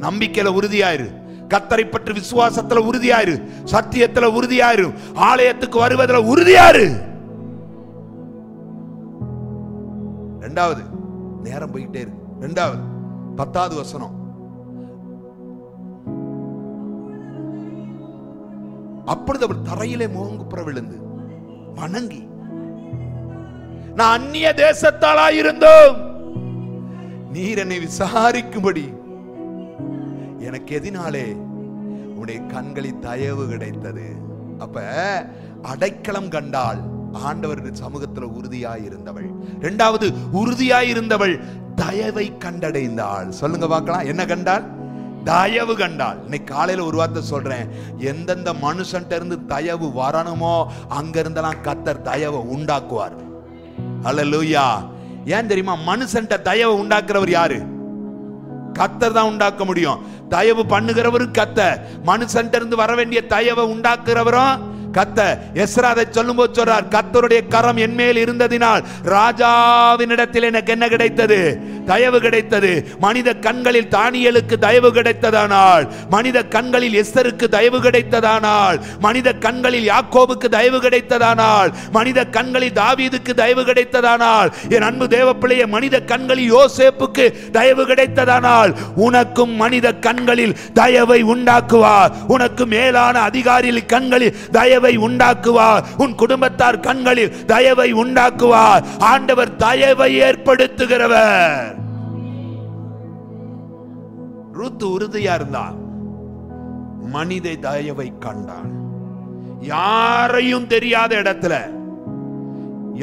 Speaker 1: நம்பிக்கையில உறுதியாயிரு, கர்த்தரை பற்றி விசுவாசத்துல உறுதியாயிரு, சத்தியத்துல உறுதியாயிரு, ஆலயத்துக்கு வருவதில் உறுதியாயிரு. இரண்டாவது, நேரம் போயிட்டே இருக்கு. இரண்டாவது 10வது வசனம். அப்பொழுது அவள் தரையிலே முகங்குப்புற விழுந்து வணங்கி, நான் அந்நிய தேசத்தாளா இருந்தோம், நீர் என்னை விசாரிக்கும்படி எனக்கு எதினாலே உன்னுடைய கண்களில் தயவு கிடைத்தது. அப்ப அடைக்கலம் கண்டால் ஆண்டவர் சமூகத்தில் உறுதியாய் இருந்தவள். இரண்டாவது, உறுதியாய் இருந்தவள் தயவை கண்டடைந்தாள். சொல்லுங்க பார்க்கலாம், என்ன கண்டாள்? தயவு கண்டாள். இன்னைக்கு காலையில ஒரு வார்த்தை சொல்றேன், எந்தெந்த மனுஷன்ட்ட இருந்து தயவு வரணுமோ அங்க இருந்தெல்லாம் கர்த்தர் தயவை உண்டாக்குவார். ஹல்லேலூயா. ஏன் தெரியுமா? மனுஷன்ட்ட தயவை உண்டாக்குறவர் யாரு? கர்த்தர் தான் உண்டாக்க முடியும். தயவு பண்ணுகிறவரும் கர்த்தர். மனுஷன்ட்ட இருந்து வர வேண்டிய தயவை உண்டாக்குறவரும் கர்த்தர். எஸ்ரா அதை சொல்லும்போது சொல்றார், கர்த்தருடைய கரம் என் மேல் இருந்ததினால் ராஜாவினிடத்தில் எனக்கு என்ன கிடைத்தது? தயவு கிடைத்தது. மனித கண்களில் தானியேலுக்கு தயவு கிடைத்ததானால், மனித கண்களில் எஸ்தருக்கு தயவு கிடைத்ததானால், மனித கண்களில் யாக்கோபுக்கு தயவு கிடைத்ததானால், மனித கண்களில் தாவீதுக்கு தயவு கிடைத்ததானால், என் அன்பு தேவப்பிள்ளையே, மனித கண்களில் யோசேப்புக்கு தயவு கிடைத்ததானால் உனக்கும் மனித கண்களில் தயவை உண்டாக்குவார். உனக்கு மேலான அதிகாரிகள் கண்களில் தயவை உண்டாக்குவார். உன் குடும்பத்தார் கண்களில் தயவை உண்டாக்குவார். ஆண்டவர் தயவை ஏற்படுத்துகிறவர். ரூத் உறுதியா இருந்தார், மனித தயவை கண்டார். யாரையும் தெரியாத இடத்துல,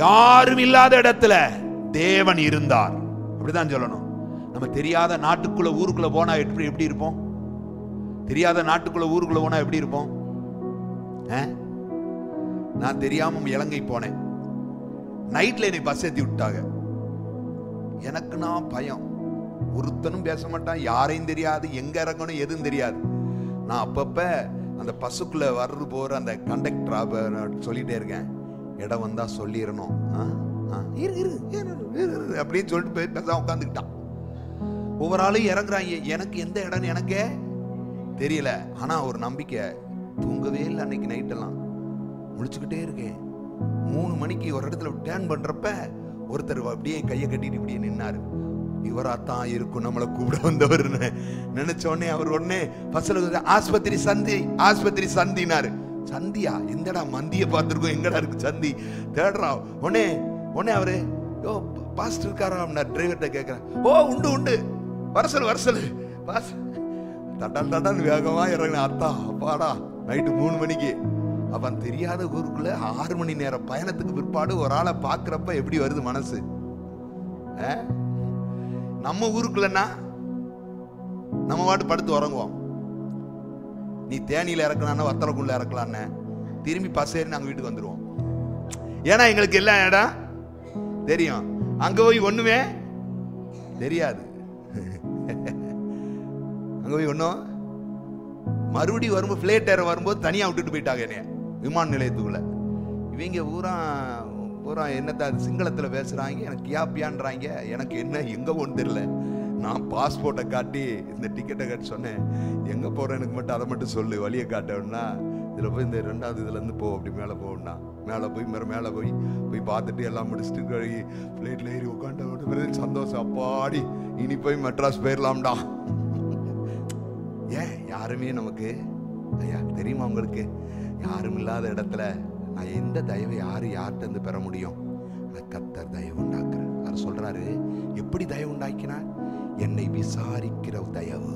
Speaker 1: யாரும் இல்லாத இடத்துல தேவன் இருந்தார். அப்படிதான் சொல்லணும். நம்ம தெரியாத நாட்டுக்குள்ள ஊருக்குள்ள போனா எப்படி இருப்போம்? தெரியாத நாட்டுக்குள்ள ஊருக்குள்ள போனா எப்படி இருப்போம்? நான் தெரியாம இலங்கை போனேன். நைட்ல என்னை பஸ் ஏத்தி விட்டாங்க. எனக்கு நான் பயம். ஒருத்தனும் பேச மாட்டான், யாரையும் தெரியாது, எங்க இறங்கணும் எதுவும் தெரியாது. நான் அப்பப்ப அந்த பஸ்ஸுக்குள்ள வர்றது போற அந்த கண்டக்டர் சொல்லிட்டே இருக்கேன், இடம் வந்தா சொல்லிடணும் அப்படின்னு சொல்லிட்டு போய் பேச உட்காந்துக்கிட்டான். ஒவ்வொரு ஆளும் இறங்குறாங்க. எனக்கு எந்த இடம் எனக்கே தெரியல. ஆனா ஒரு நம்பிக்கை. தூங்கவே இல்லை அன்னைக்கு நைட்டெல்லாம், முழிச்சுக்கிட்டே இருக்கேன். 3 மணிக்கு ஒரு இடத்துல டேர்ன் பண்றப்ப ஒருத்தர் அப்படியே கையை கட்டிட்டு இப்படியே நின்னாரு. இவராத்தான் இருக்கும் நம்மளை கூப்பிட வந்தவர் நினைச்ச உடனே அவர் உடனே பசங்க ஆஸ்பத்திரி சந்தி, ஆஸ்பத்திரி சந்தினாரு. சந்தியா? எங்கடா மந்திய பார்த்திருக்கோம், எங்கடா இருக்கு சந்தி? தேடுறா. உடனே அவரு யோ பாஸ்டர் இருக்காரா? டிரைவர்கிட்ட கேட்கிறேன். ஓ உண்டு உண்டு, வரசல் வரசல் பாஸ். தட்டான் தட்டான் வேகமா இறங்கின. அத்தா அப்பாடா நைட்டு 3 மணிக்கு. அவன் தெரியாத ஊருக்குள்ள 6 மணி நேரம் பயணத்துக்கு பிற்பாடு ஒரு ஆளை பார்க்கிறப்ப எப்படி வருது மனசு? நம்ம ஊருக்குள்ளன்னா நம்ம பாட்டு படுத்து உறங்குவோம். நீ தேனியில இறக்கலான்னா வத்தலக்குள்ள இறக்கலான்னு திரும்பி பசேரி நாங்க வீட்டுக்கு வந்துடுவோம். ஏன்னா எங்களுக்கு எல்லா இடம் தெரியும். அங்க போய் ஒண்ணுமே தெரியாது. அங்க போய் ஒன்றும் மறுபடியும் வரும்போது பிளேட் ஏற வரும்போது தனியா விட்டுட்டு போயிட்டாங்க என்னைய விமான நிலையத்துக்குள்ள. இவங்க பூரா என்னத்த சிங்களத்தில் பேசுறாங்க, எனக்கு கியாப்பியான்றாங்க. எனக்கு என்ன எங்க போன்னு தெரியல. நான் பாஸ்போர்ட்டை காட்டி இந்த டிக்கெட்டை காட்டி சொன்னேன், எங்க போறேன் எனக்கு மட்டும் அதை மட்டும் சொல்லு, வழியை காட்டணும்னா இதில் போய் இந்த 2வது இதுலேருந்து போ, அப்படி மேலே போகணும்னா மேலே போய் பார்த்துட்டு எல்லாம் முடிச்சுட்டு ஃப்ளைட்டில் ஏறி உட்காந்து சந்தோஷம். அப்பாடி இனி போய் மெட்ராஸ் போயிடலாம்டா. ஏன் யாருமே நமக்கு ஐயா தெரியுமா உங்களுக்கு, யாரும் இல்லாத இடத்துல நான் எந்த தயவை யார்கிட்ட இருந்து பெற முடியும்? கர்த்தர் தயவு உண்டாக்குறார். அவர் சொல்றாரு, எப்படி தயவு உண்டாக்கினார்? என்னை விசாரிக்கிற தயவு.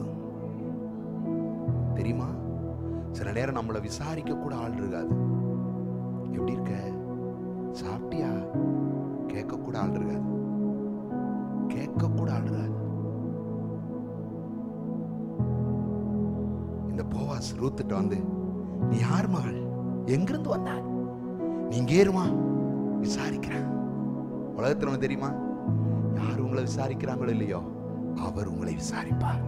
Speaker 1: தெரியுமா, சில நேரம் நம்மளை விசாரிக்க கூட ஆள் இருக்காது. எப்படி இருக்க, சாப்பிட்டியா, கேட்க கூட ஆள் இருக்காது. இந்த போவாஸ் ரூத்துட்டு வந்து, நீ யார் மகள், எங்கிருந்து வந்தா, நீங்க ஏறுமா விசாரிக்கிறேன். உலகத்துல தெரியுமா, யார் உங்களை விசாரிக்கிறாங்களோ இல்லையோ அவர் உங்களை விசாரிப்பார்.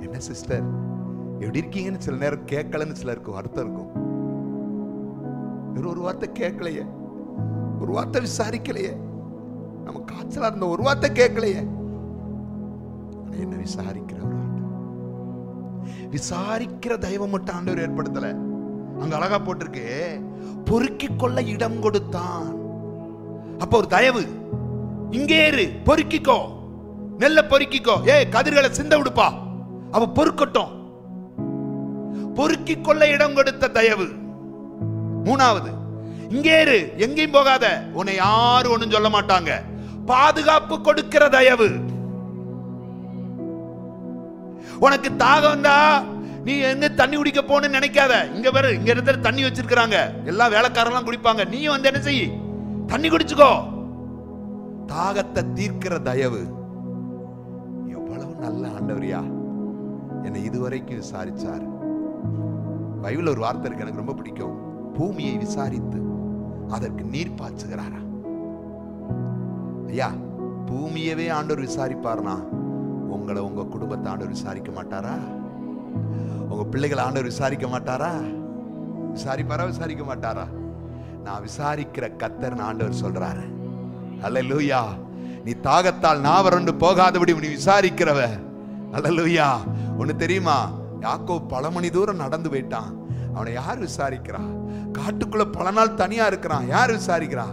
Speaker 1: என்ன சிஸ்டர் எப்படி இருக்கீங்கன்னு சில நேரம் கேட்கலன்னு சிலருக்கு வருத்தம் இருக்கும். ஒரு வார்த்தை கேட்கலையே, ஒரு வார்த்தை விசாரிக்கலையே, நம்ம காய்ச்சலா இருந்த ஒரு வார்த்தை கேட்கலையே. என்ன விசாரிக்கிற ஒரு விசாரிக்கிற தெய்வம் மட்டும் ஆண்டவர் ஏற்படுத்தல. அங்க அழகா போட்டிருக்கு, பொறுக்கிக் கொள்ள இடம் கொடுத்தான். அப்ப ஒரு தயவு, இங்கே இரு, பொறுக்கிக்கோ, நெல்ல பொறுக்கிக்கோ, கதிர்களை சிந்த விடுப்பா, அவ பொறுக்கட்டும். பொறுக்கிக் கொள்ள இடம் கொடுத்த தயவு. 3வது, இங்கே இரு, எங்கேயும் போகாத, உன்னை யாரும் ஒண்ணும் சொல்ல மாட்டாங்க, பாதுகாப்பு கொடுக்கிற தயவு. உனக்கு தாகம் வந்தா நீ எங்க தண்ணி குடிக்க போன்னு நினைக்காத. இங்க பாரு, இங்க இடத்துல தண்ணி வச்சிருக்காங்க, எல்லா வேலைக்காரெல்லாம் குடிப்பாங்க, நீ வந்து என்ன செய்ய, தண்ணி குடிச்சுக்கோ. தாகத்தை தீர்க்கிற தயவு. எவ்வளவு நல்ல ஆண்டவரியா என்னை இதுவரைக்கும் விசாரிச்சார். பைபிள் ஒரு வார்த்தை இருக்கு, எனக்கு ரொம்ப பிடிக்கும். பூமியை விசாரித்து அதற்கு நீர் பாய்ச்சுகிறாரா. ஐயா, பூமியவே ஆண்டவர் விசாரிப்பார்னா உங்களை உங்க குடும்பத்தை ஆண்டவர் விசாரிக்க மாட்டாரா? உங்க பிள்ளைகளை ஆண்டவர் விசாரிக்க மாட்டாரா? விசாரிப்பாரா விசாரிக்க மாட்டாரா? நான் விசாரிக்கிற கர்த்தர் ஆண்டவர் சொல்றாரு. அல்லேலூயா. நீ தாகத்தால் நாவறண்டு போகாதபடி நீ விசாரிக்கிறவ. அல்லேலூயா. ஒன்னு தெரியுமா, யாக்கோபு பல மணி தூரம் நடந்து போயிட்டான். அவனை யார் விசாரிக்கிறா? காட்டுக்குள்ள பல நாள் தனியா இருக்கிறான். யார் விசாரிக்கிறா?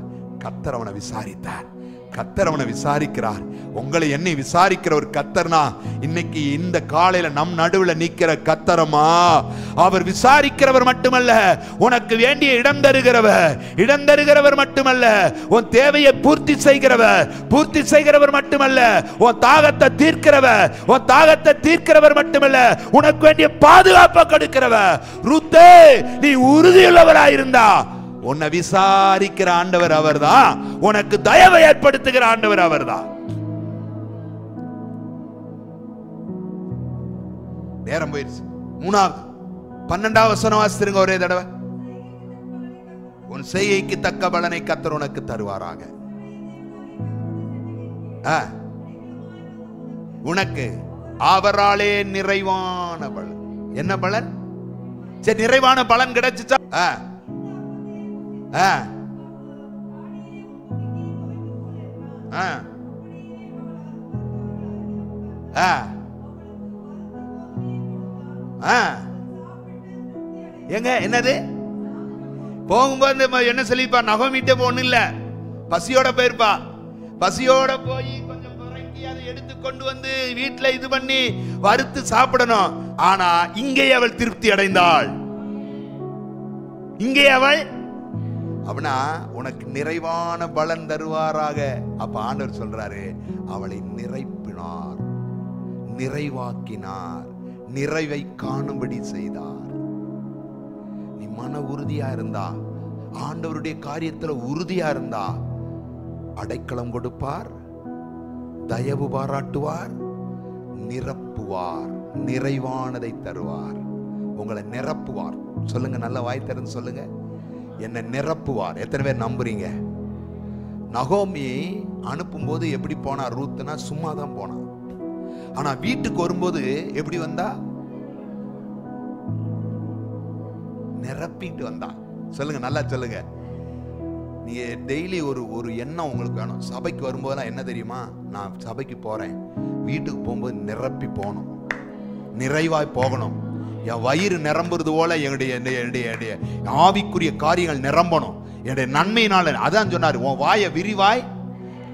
Speaker 1: கர்த்தர் அவனை விசாரித்தார். கர்த்தர் அவனை விசாரிக்கிறார். உங்களை என்னை விசாரிக்கிற ஒரு கர்த்தர்னா இன்னைக்கு இந்த காலையில நம் நடுவில் நிக்கிற கர்த்தரமா, அவர் விசாரிக்கிறவர் மட்டுமல்ல, உனக்கு வேண்டிய இடம் தருகிறவர் மட்டுமல்ல, உன் தேவையை பூர்த்தி செய்கிறவர் மட்டுமல்ல, உன் தாகத்தை தீர்க்கிறவர் மட்டுமல்ல, உனக்கு வேண்டிய பாதுகாப்பை கொடுக்கிறவர். ரூத்தே, நீ உறுதியுள்ளவராயிருந்தா உன்னை விசாரிக்கிற ஆண்டவர் அவர்தான், உனக்கு தயவை ஏற்படுத்துகிற ஆண்டவர் அவர்தான். நேரம் போயிடுச்சு. 3வது 12வது வசனம் வாசிருங்க ஒரே தடவை. உன் செய்கைக்கு தக்க பலனை கர்த்தர் உனக்கு தருவாராக. உனக்கு அவராலே நிறைவான பலன். என்ன பலன்? சரி, நிறைவான பலன் கிடைச்சுச்சா? எங்க என்னது போகும்போது என்ன சொல்லிப்பா, நகோமிட்ட ஒண்ணு இல்ல, பசியோட போயிருப்பா. பசியோட போய் கொஞ்சம் புரட்டி அதை எடுத்து கொண்டு வந்து வீட்டுல இது பண்ணி வறுத்து சாப்பிடணும். ஆனா இங்கே அவள் திருப்தி அடைந்தாள். இங்கே அவள் அப்படின்னா உனக்கு நிறைவான பலன் தருவாராக. அப்ப ஆண்டவர் சொல்றாரு, அவளை நிறைப்பினார், நிறைவாக்கினார், நிறைவை காணும்படி செய்தார். நீ மன உறுதியா இருந்தா, ஆண்டவருடைய காரியத்துல உறுதியா இருந்தா, அடைக்கலம் கொடுப்பார், தயவு பாராட்டுவார், நிரப்புவார், நிறைவானதை தருவார், உங்களை நிரப்புவார். சொல்லுங்க, நல்ல வாய் திறந்து சொல்லுங்க, என்னை நிரப்புவார். எத்தனை பேர் நம்புறீங்க? நகோமி அனுப்பும்போது எப்படி போனா? ரூத்னா சும்மா தான் போனா. ஆனா வீட்டுக்கு வரும்போது எப்படி வந்தா? நிரப்பிட்டு வந்தா. சொல்லுங்க, நல்லா சொல்லுங்க. நீங்க டெய்லி ஒரு எண்ணம் உங்களுக்கு வேணும். சபைக்கு வரும்போதெல்லாம் என்ன தெரியுமா, நான் சபைக்கு போறேன், வீட்டுக்கு போகும்போது நிரப்பி போகணும், நிறைவாய் போகணும். என் வயிறு நிரம்புறது போல என்னுடைய ஆவிக்குரிய காரியங்கள் நிரம்பணும், என்னுடைய நன்மையினால. அதான் சொன்னாரு, உன் வாயை விரிவாய்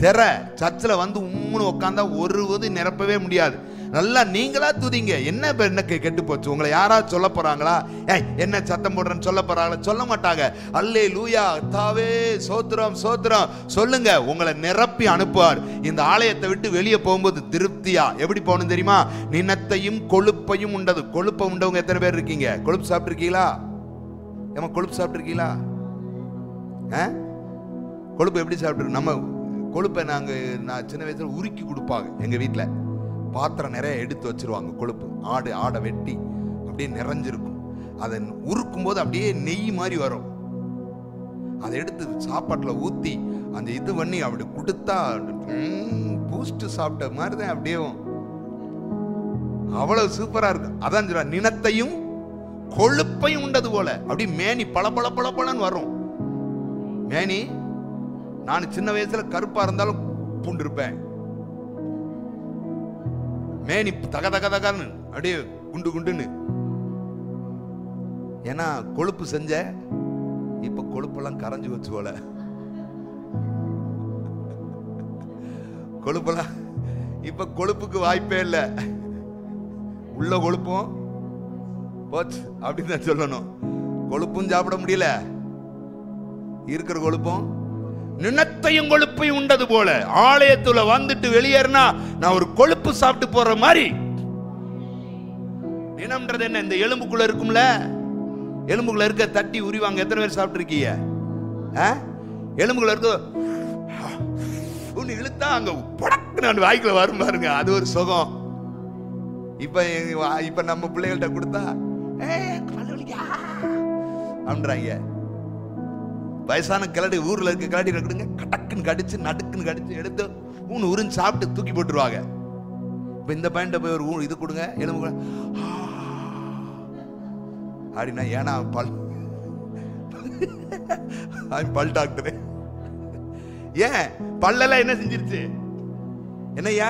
Speaker 1: திற. சர்ச்சில் வந்து உம்முன்னு உட்காந்தா ஒரு நிரப்பவே முடியாது. நல்லா நீங்களா துதிங்க. என்ன என்ன கெட்டு போச்சு? உங்களை யாராவது சொல்ல போறாங்களா? என்ன சத்தம் போடுறேன்னு சொல்ல போறாங்களா? சொல்ல மாட்டாங்க. அல்லேலூயா, தாவே சோத்திரம் சோத்திரம் சொல்லுங்க. உங்களை நிரப்பி அனுப்புவார். இந்த ஆலயத்தை விட்டு வெளியே போகும்போது திருப்தியா எப்படி போகணும் தெரியுமா? நினத்தையும் கொழுப்பையும் உண்டது. கொழுப்பை உண்டவங்க எத்தனை பேர் இருக்கீங்க? கொழுப்பு சாப்பிட்டுருக்கீங்களா? ஏமா கொழுப்பு சாப்பிட்டுருக்கீங்களா? கொழுப்பு எப்படி சாப்பிட்டு? நம்ம கொழுப்பை நான் சின்ன வயசுல உருக்கி கொடுப்பாங்க. எங்க வீட்டில் பாத்திரம் நிறைய எடுத்து வச்சிருவாங்க. கொழுப்பு ஆடை வெட்டி அப்படியே நிறைஞ்சிருக்கும். அதை உருக்கும் போது அப்படியே நெய் மாதிரி வரும். அதை எடுத்து சாப்பாட்டில் ஊற்றி அந்த இது பண்ணி அப்படி கொடுத்தா பூஸ்ட் சாப்பிட்ட மாதிரி தான் அப்படியே அவ்வளவு சூப்பரா இருக்கும். அதான் சொல்ற, நினத்தையும் கொழுப்பையும் உண்டது போல அப்படி மேனி பல பல பல பலன்னு வரும். மேனி நான் சின்ன வயசுல கருப்பா இருந்தாலும் பூண்டு இருப்பேன். மேனி தக தக தகன்னு அப்படியே குண்டு குண்டுன்னு. ஏன்னா கொழுப்பு செஞ்ச. இப்ப கொழுப்பெல்லாம் கரைஞ்சு வச்சு போல. கொழுப்பெல்லாம் இப்ப கொழுப்புக்கு வாய்ப்பே இல்லை. உள்ள கொழுப்பும் போச்சு அப்படின்னு தான் சொல்லணும். கொழுப்பும் சாப்பிட முடியல, இருக்கிற கொழுப்பும். நினத்தையும் கொழுப்பையும் உண்டது போல ஆலயத்துல வந்துட்டு வெளியேறினா நான் ஒரு கொழுப்பு சாப்பிட்டு போற மாதிரி. நினம்ன்றது என்ன? இந்த எலும்புக்குள்ள இருக்கும்ல, எலும்புக்குள்ள இருக்க தட்டி உரிவாங்க. எத்தனை பேர் சாப்பிட்டு இருக்கீங்க? எலும்புக்குள்ள இருக்க இழுத்தா அங்க படக்குன்னு வாய்க்குள்ள வரும் பாருங்க, அது ஒரு சுகம். இப்ப நம்ம பிள்ளைகள்கிட்ட கொடுத்தா அப்படின்றாங்க. வயசான கிளடி ஊர்ல இருக்க கிளடி கொடுங்க, கடக்குன்னு கடிச்சு நடுக்குன்னு கடிச்சு எடுத்து உறிஞ்சு சாப்பிட்டு தூக்கி போட்டுருவாங்க. இப்ப இந்த பையன் போய் ஒரு இது கொடுங்க, எலும்பு அப்படின்னா ஏன்னா பல் டாக்டர். ஏன் பல்லெல்லாம் என்ன செஞ்சிருச்சு? என்னையா,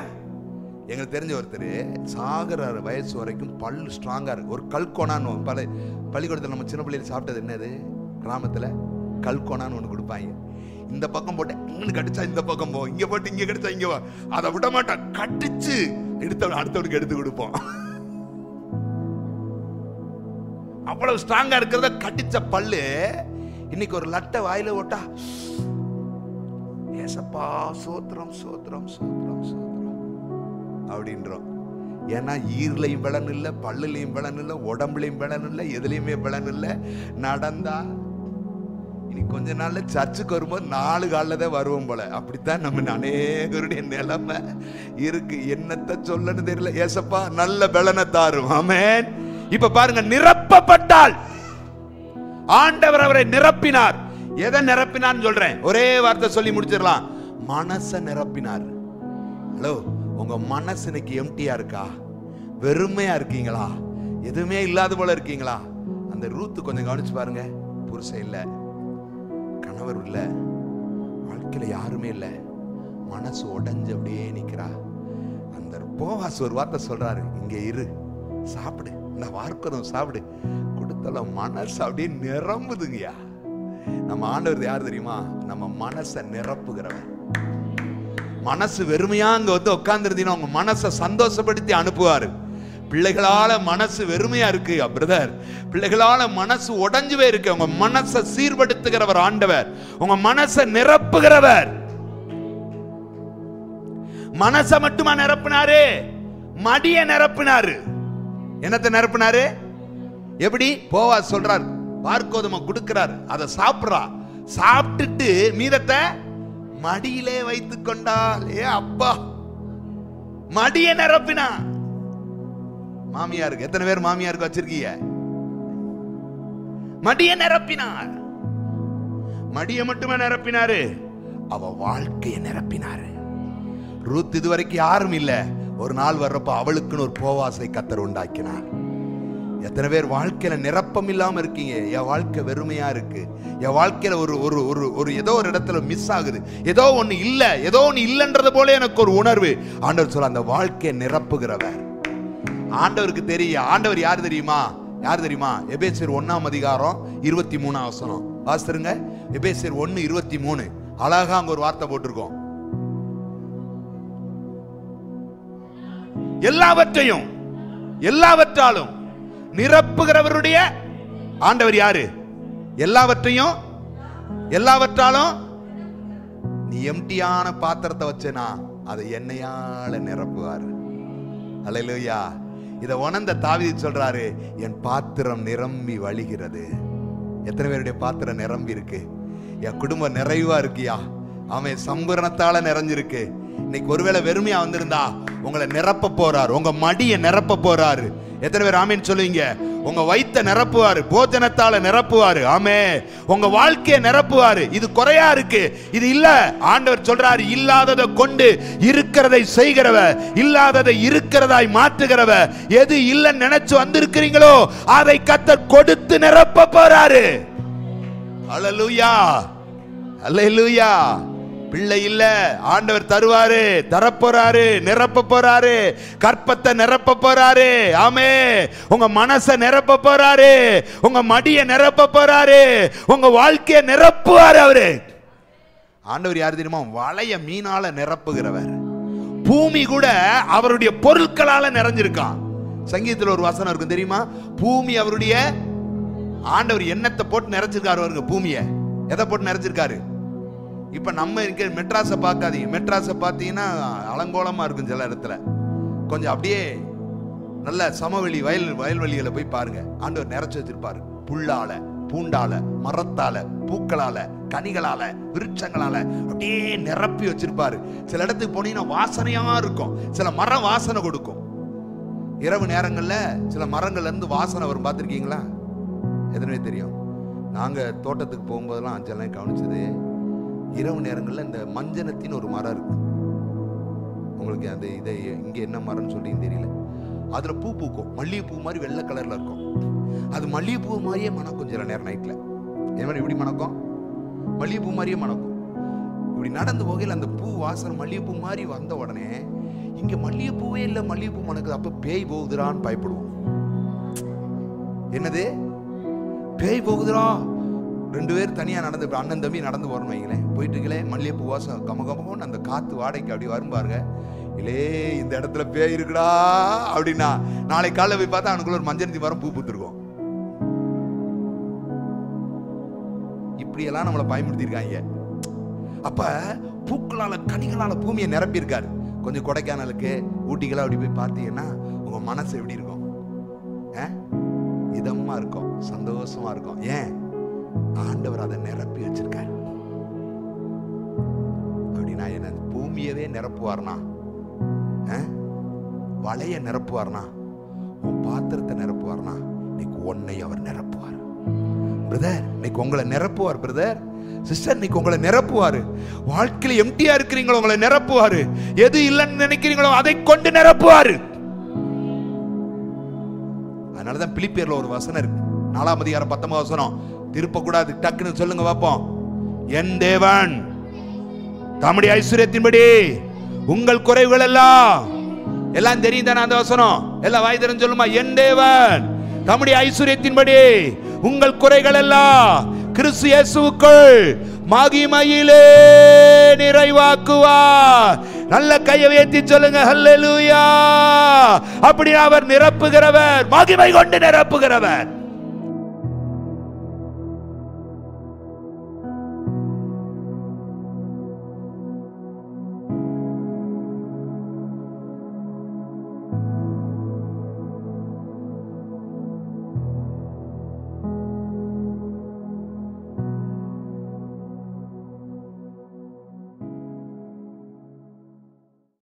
Speaker 1: எங்களுக்கு தெரிஞ்ச ஒருத்தர் சாகர வயசு வரைக்கும் பல்லு ஸ்ட்ராங்கா இருக்கு. ஒரு கல்கோனான்னு பள்ளிக்கூடத்தில் நம்ம சின்ன பிள்ளைல சாப்பிட்டது என்னது? கிராமத்துல கல்கோனான்னு ஒண்ணு கொடுப்பாங்க. இந்த பக்கம் போட்டு இங்க கடிச்சா இந்த பக்கம் போ, இங்க போட்டு இங்க கடிச்சா இங்க வா. அதை விட மாட்டான், கடிச்சு அடுத்தவனுக்கு எடுத்து கொடுப்போம். அவ்வளவு ஸ்ட்ராங்கா இருக்கிறத கடிச்ச பல்லு இன்னைக்கு ஒரு லட்டை வாயில ஓட்டா ஏசப்பா சோத்திரம் சோத்திரம் சோத்திரம் சோத்திரம் அப்படின்றோம். ஏன்னா ஈர்லையும் பலன் இல்லை, பல்லுலையும் பலன் இல்லை, உடம்புலையும் பலன் இல்லை, எதுலையுமே பலன் இல்லை. நடந்தா இனி கொஞ்ச நாள்ல சர்ச்சுக்கு வரும்போது 4 காலில் தான் வருவோம் போல. அப்படித்தான் நம்ம அநேகருடைய நிலைமை இருக்கு. என்னத்த சொல்லன்னு தெரியல. ஏசப்பா நல்ல பலனை தாரும். ஆமென். இப்ப பாருங்க, நிரப்பப்பட்டால் ஆண்டவர் அவரை நிரப்பினார். எதை நிரப்பினார் சொல்றேன், ஒரே வார்த்தை சொல்லி முடிச்சிடலாம். மனசை நிரப்பினார். ஹலோ, உங்க மனசு இன்னைக்கு எம்டியா இருக்கா? வெறுமையா இருக்கீங்களா? எதுவுமே இல்லாத போல இருக்கீங்களா? அந்த ரூத்து கொஞ்சம் கவனிச்சு பாருங்க. புருஷன் இல்ல, கணவர் இல்ல, வாழ்க்கையில யாருமே இல்ல, மனசு உடைஞ்சு அப்படியே நிக்கிறா. அந்த போவாஸ் ஒரு வார்த்தை சொல்றாரு, இங்க இரு, சாப்பிடு, இந்த வார்க்கதும் சாப்பிடு. கொடுத்தல மனசு அப்படியே நிரம்புதுங்கய்யா. நம்ம ஆண்டவர் யார் தெரியுமா? நம்ம மனசை நிரப்புகிறவர். மனசு வெறுமையா அங்க வந்து உட்கார்ந்து இருந்தீங்கன்னா உங்க மனசை சந்தோஷப்படுத்தி அனுப்புவாரு. பிள்ளைகளால மனசு வெறுமையா இருக்கு பிரதர், பிள்ளைகளால மனசு உடைஞ்சுவே இருக்கு. உங்க மனசை சீர்படுத்துகிறவர் ஆண்டவர், உங்க மனசை நிரப்புகிறவர். மனசை மட்டுமா நிரப்பினாரு? மடிய நிரப்பினாரு. என்னத்தை நிரப்பினாரு? எப்படி? போவாஸ் சொல்றார், வார்க்கோதுமை கொடுக்கிறார், அதை சாப்பிடுறா. சாப்பிட்டுட்டு மீதத்தை மடியிலே வைத்துக் கொண்டால். ஏ அப்பா, மடிய நிரப்பினா. மாமியாருக்கு எத்தனை பேர் மாமியாருக்கு வச்சிருக்கீங்க? மடிய நிரப்பினார். மடிய மட்டுமே நிரப்பினாரு, அவ வாழ்க்கையை நிரப்பினாரு. ரூத் இதுவரைக்கும் யாரும் இல்ல, ஒரு நாள் வர்றப்ப அவளுக்குன்னு ஒரு போவாசை கர்த்தர் உண்டாக்கினார். எத்தனை பேர் வாழ்க்கையில நிரப்பம் இல்லாம இருக்கீங்க? என் வாழ்க்கை வெறுமையா இருக்கு, என் வாழ்க்கையில ஒரு ஒரு ஒரு ஒரு ஏதோ ஒரு இடத்துல மிஸ் ஆகுது, ஏதோ ஒண்ணு இல்ல, ஏதோ ஒண்ணு இல்லைன்றது போல எனக்கு ஒரு உணர்வு. ஆண்டவர் சொல்ல, அந்த வாழ்க்கையை நிரப்புகிறவர் ஆண்டவருக்கு தெரியும். ஆண்டவர் யார் தெரியுமா? யார் தெரியுமா? எபேசியர் 1:23 வாசிருங்க. எபேசியர் 1:23 அழகா அங்க ஒரு வார்த்தை போட்டிருக்கோம். எல்லாவற்றையும் எல்லாவற்றாலும் நிரப்புகிறவருடைய ஆண்டவர் யாரு? எல்லாவற்றையும் எல்லாவற்றாலும். நீ எம்டியான பாத்திரத்தை வச்சனா அதை எண்ணெயால நிரப்புவார். அல்லேலூயா. இத உணர்ந்த தாவீது சொல்றாரு, என் பாத்திரம் நிரம்பி வழிகிறது. எத்தனை பேருடைய பாத்திரம் நிரம்பி இருக்கு? என் குடும்பம் நிறைவா இருக்கியா? அவன் சம்பூரணத்தால நிறைஞ்சிருக்கு. இன்னைக்கு ஒருவேளை வெறுமையா வந்திருந்தா உங்களை நிரப்ப போறாரு, உங்க மடியை நிரப்ப போறாரு. எத்தனை பேர் ஆமேன்னு சொல்லுவீங்க? உங்க வயித்தை நிரப்புவாரு, போஜனத்தால நிரப்புவாரு. ஆமே, உங்க வாழ்க்கையை நிரப்புவாரு. இது குறையா இருக்கு, இது இல்ல. ஆண்டவர் சொல்றாரு, இல்லாததை கொண்டு இருக்கிறதை செய்கிறவர், இல்லாததை இருக்கிறதாய் மாற்றுகிறவர். எது இல்லைன்னு நினைச்சு வந்திருக்கிறீங்களோ அதை கர்த்தர் கொடுத்து நிரப்ப போறாரு. அல்லேலூயா, அல்லேலூயா. பிள்ளை இல்ல, ஆண்டவர் தருவாரு, தரப்போறாரு, நிரப்ப போறாரு. கற்பத்தை நிரப்ப போறாரு. ஆமே, உங்க மனசை நிரப்ப போறாரு, உங்க மடியை நிரப்ப போறாரு, உங்க வாழ்க்கையை நிரப்புவாரு அவரு. ஆண்டவர் யார் தெரியுமா? வளைய மீனால நிரப்புகிறவர். பூமி கூட அவருடைய பொருட்களால நிறைஞ்சிருக்கான். சங்கீதத்தில் ஒரு வசனம் இருக்கும் தெரியுமா? பூமி அவருடைய. ஆண்டவர் எண்ணத்தை போட்டு நிறைச்சிருக்காரு அவருக்கு. பூமியை எதை போட்டு நிறைச்சிருக்காரு? இப்ப நம்ம இருக்க மெட்ராஸை பார்க்காதீங்க. மெட்ராஸை பார்த்தீங்கன்னா அலங்கோலமா இருக்கும். சில இடத்துல கொஞ்சம் அப்படியே நல்ல சமவெளி வயல்வெளிகளை போய் பாருங்க. ஆண்டவர் நிறைச்சு வச்சிருப்பாரு. புல்லால, பூண்டால, மரத்தால, பூக்களால, கனிகளால, விருட்சங்களால அப்படியே நிரப்பி வச்சிருப்பாரு. சில இடத்துக்கு போனீங்கன்னா வாசனையா இருக்கும். சில மரம் வாசனை கொடுக்கும். இரவு நேரங்கள்ல சில மரங்கள்ல இருந்து வாசனை வரும். பார்த்துருக்கீங்களா? எதுவுமே தெரியும். நாங்க தோட்டத்துக்கு போகும்போதெல்லாம் அஞ்செல்லாம் கவனிச்சது, இரவு நேரங்களில் இந்த மஞ்சனத்தின் ஒரு மரம் இருக்கு. உங்களுக்கு அந்த இதை இங்கே என்ன மரம்னு சொல்லின்னு தெரியல. அதுல பூ பூக்கும். மல்லிகைப்பூ மாதிரி வெள்ளை கலர்ல இருக்கும். அது மல்லிகைப்பூ மாதிரியே மணக்கும். சில நேரம் நைட்ல ஏன்னா இப்படி மணக்கும், மல்லிகைப்பூ மாதிரியே மணக்கும். இப்படி நடந்து போகையில் அந்த பூ வாசனை மல்லிகைப்பூ மாதிரி வந்த உடனே இங்க மல்லிகைப்பூவே இல்லை, மல்லிகைப்பூ மணக்குது. அப்ப பேய் போகுதுரான்னு பயப்படுவோம். என்னது பேய் போகுதுரா? ரெண்டு பேர் தனியா நடந்து, அண்ணன் தம்பி நடந்து போறோம் வைங்களேன். போயிட்டு இருக்கலே மல்லிகைப்பூ வாசம் கமகமன்னு அந்த காத்து வாடைக்கு அப்படி வரும் பாருங்க. இல்லே இந்த இடத்துல பேய் இருக்குடா அப்படின்னா நாளைக்கு காலைல போய் பார்த்தா அவனுக்குள்ள ஒரு மஞ்சள் மரம் பூ பூத்துருக்கும். இப்படியெல்லாம் நம்மளை பயமுறுத்திருக்காங்க. அப்ப பூக்களால கனிகளால பூமியை நிரப்பி இருக்காரு. கொஞ்சம் கொடைக்கானலுக்கு ஊட்டிக்கெல்லாம் அப்படி போய் பார்த்தீங்கன்னா உங்க மனசு எப்படி இருக்கும்? இதமா இருக்கும், சந்தோஷமா இருக்கும். ஏன்? ஆண்டவர் அதை நிரப்பி வச்சிருக்காரு. அப்படின்னா என்ன? பூமியவே நிரப்புவார்னா, வளைய நிரப்புவார்னா, உன் பாத்திரத்தை நிரப்புவார்னா, இன்னைக்கு உன்னை அவர் நிரப்புவார். பிரதர் இன்னைக்கு உங்களை நிரப்புவார். பிரதர் சிஸ்டர் இன்னைக்கு உங்களை நிரப்புவாரு. வாழ்க்கையில எம்டியா இருக்கிறீங்களோ உங்களை நிரப்புவாரு. எது இல்லைன்னு நினைக்கிறீங்களோ அதை கொண்டு நிரப்புவாரு. அதனாலதான் பிலிப்பியர்ல ஒரு வசனம் இருக்கு, 4:19 திருப்ப கூடாது, டக்குன்னு சொல்லுங்க பாப்போம். என் தேவன் தம்முடைய ஐஸ்வரியத்தின்படி உங்கள் குறைவுகள் எல்லாம் எல்லாம் தெரியும் தானே அந்த வசனம்? எல்லாம் வாய் திறந்து சொல்லுமா. என் தேவன் தம்முடைய ஐஸ்வரியத்தின்படி உங்கள் குறைகள் எல்லாம் கிறிஸ்து இயேசுவுக்குள் மகிமையிலே நிறைவாக்குவார். நல்ல கையை உயர்த்தி சொல்லுங்க ஹல்லேலூயா. அப்படி அவர் நிரப்புகிறவர், மகிமை கொண்டு நிரப்புகிறவர்.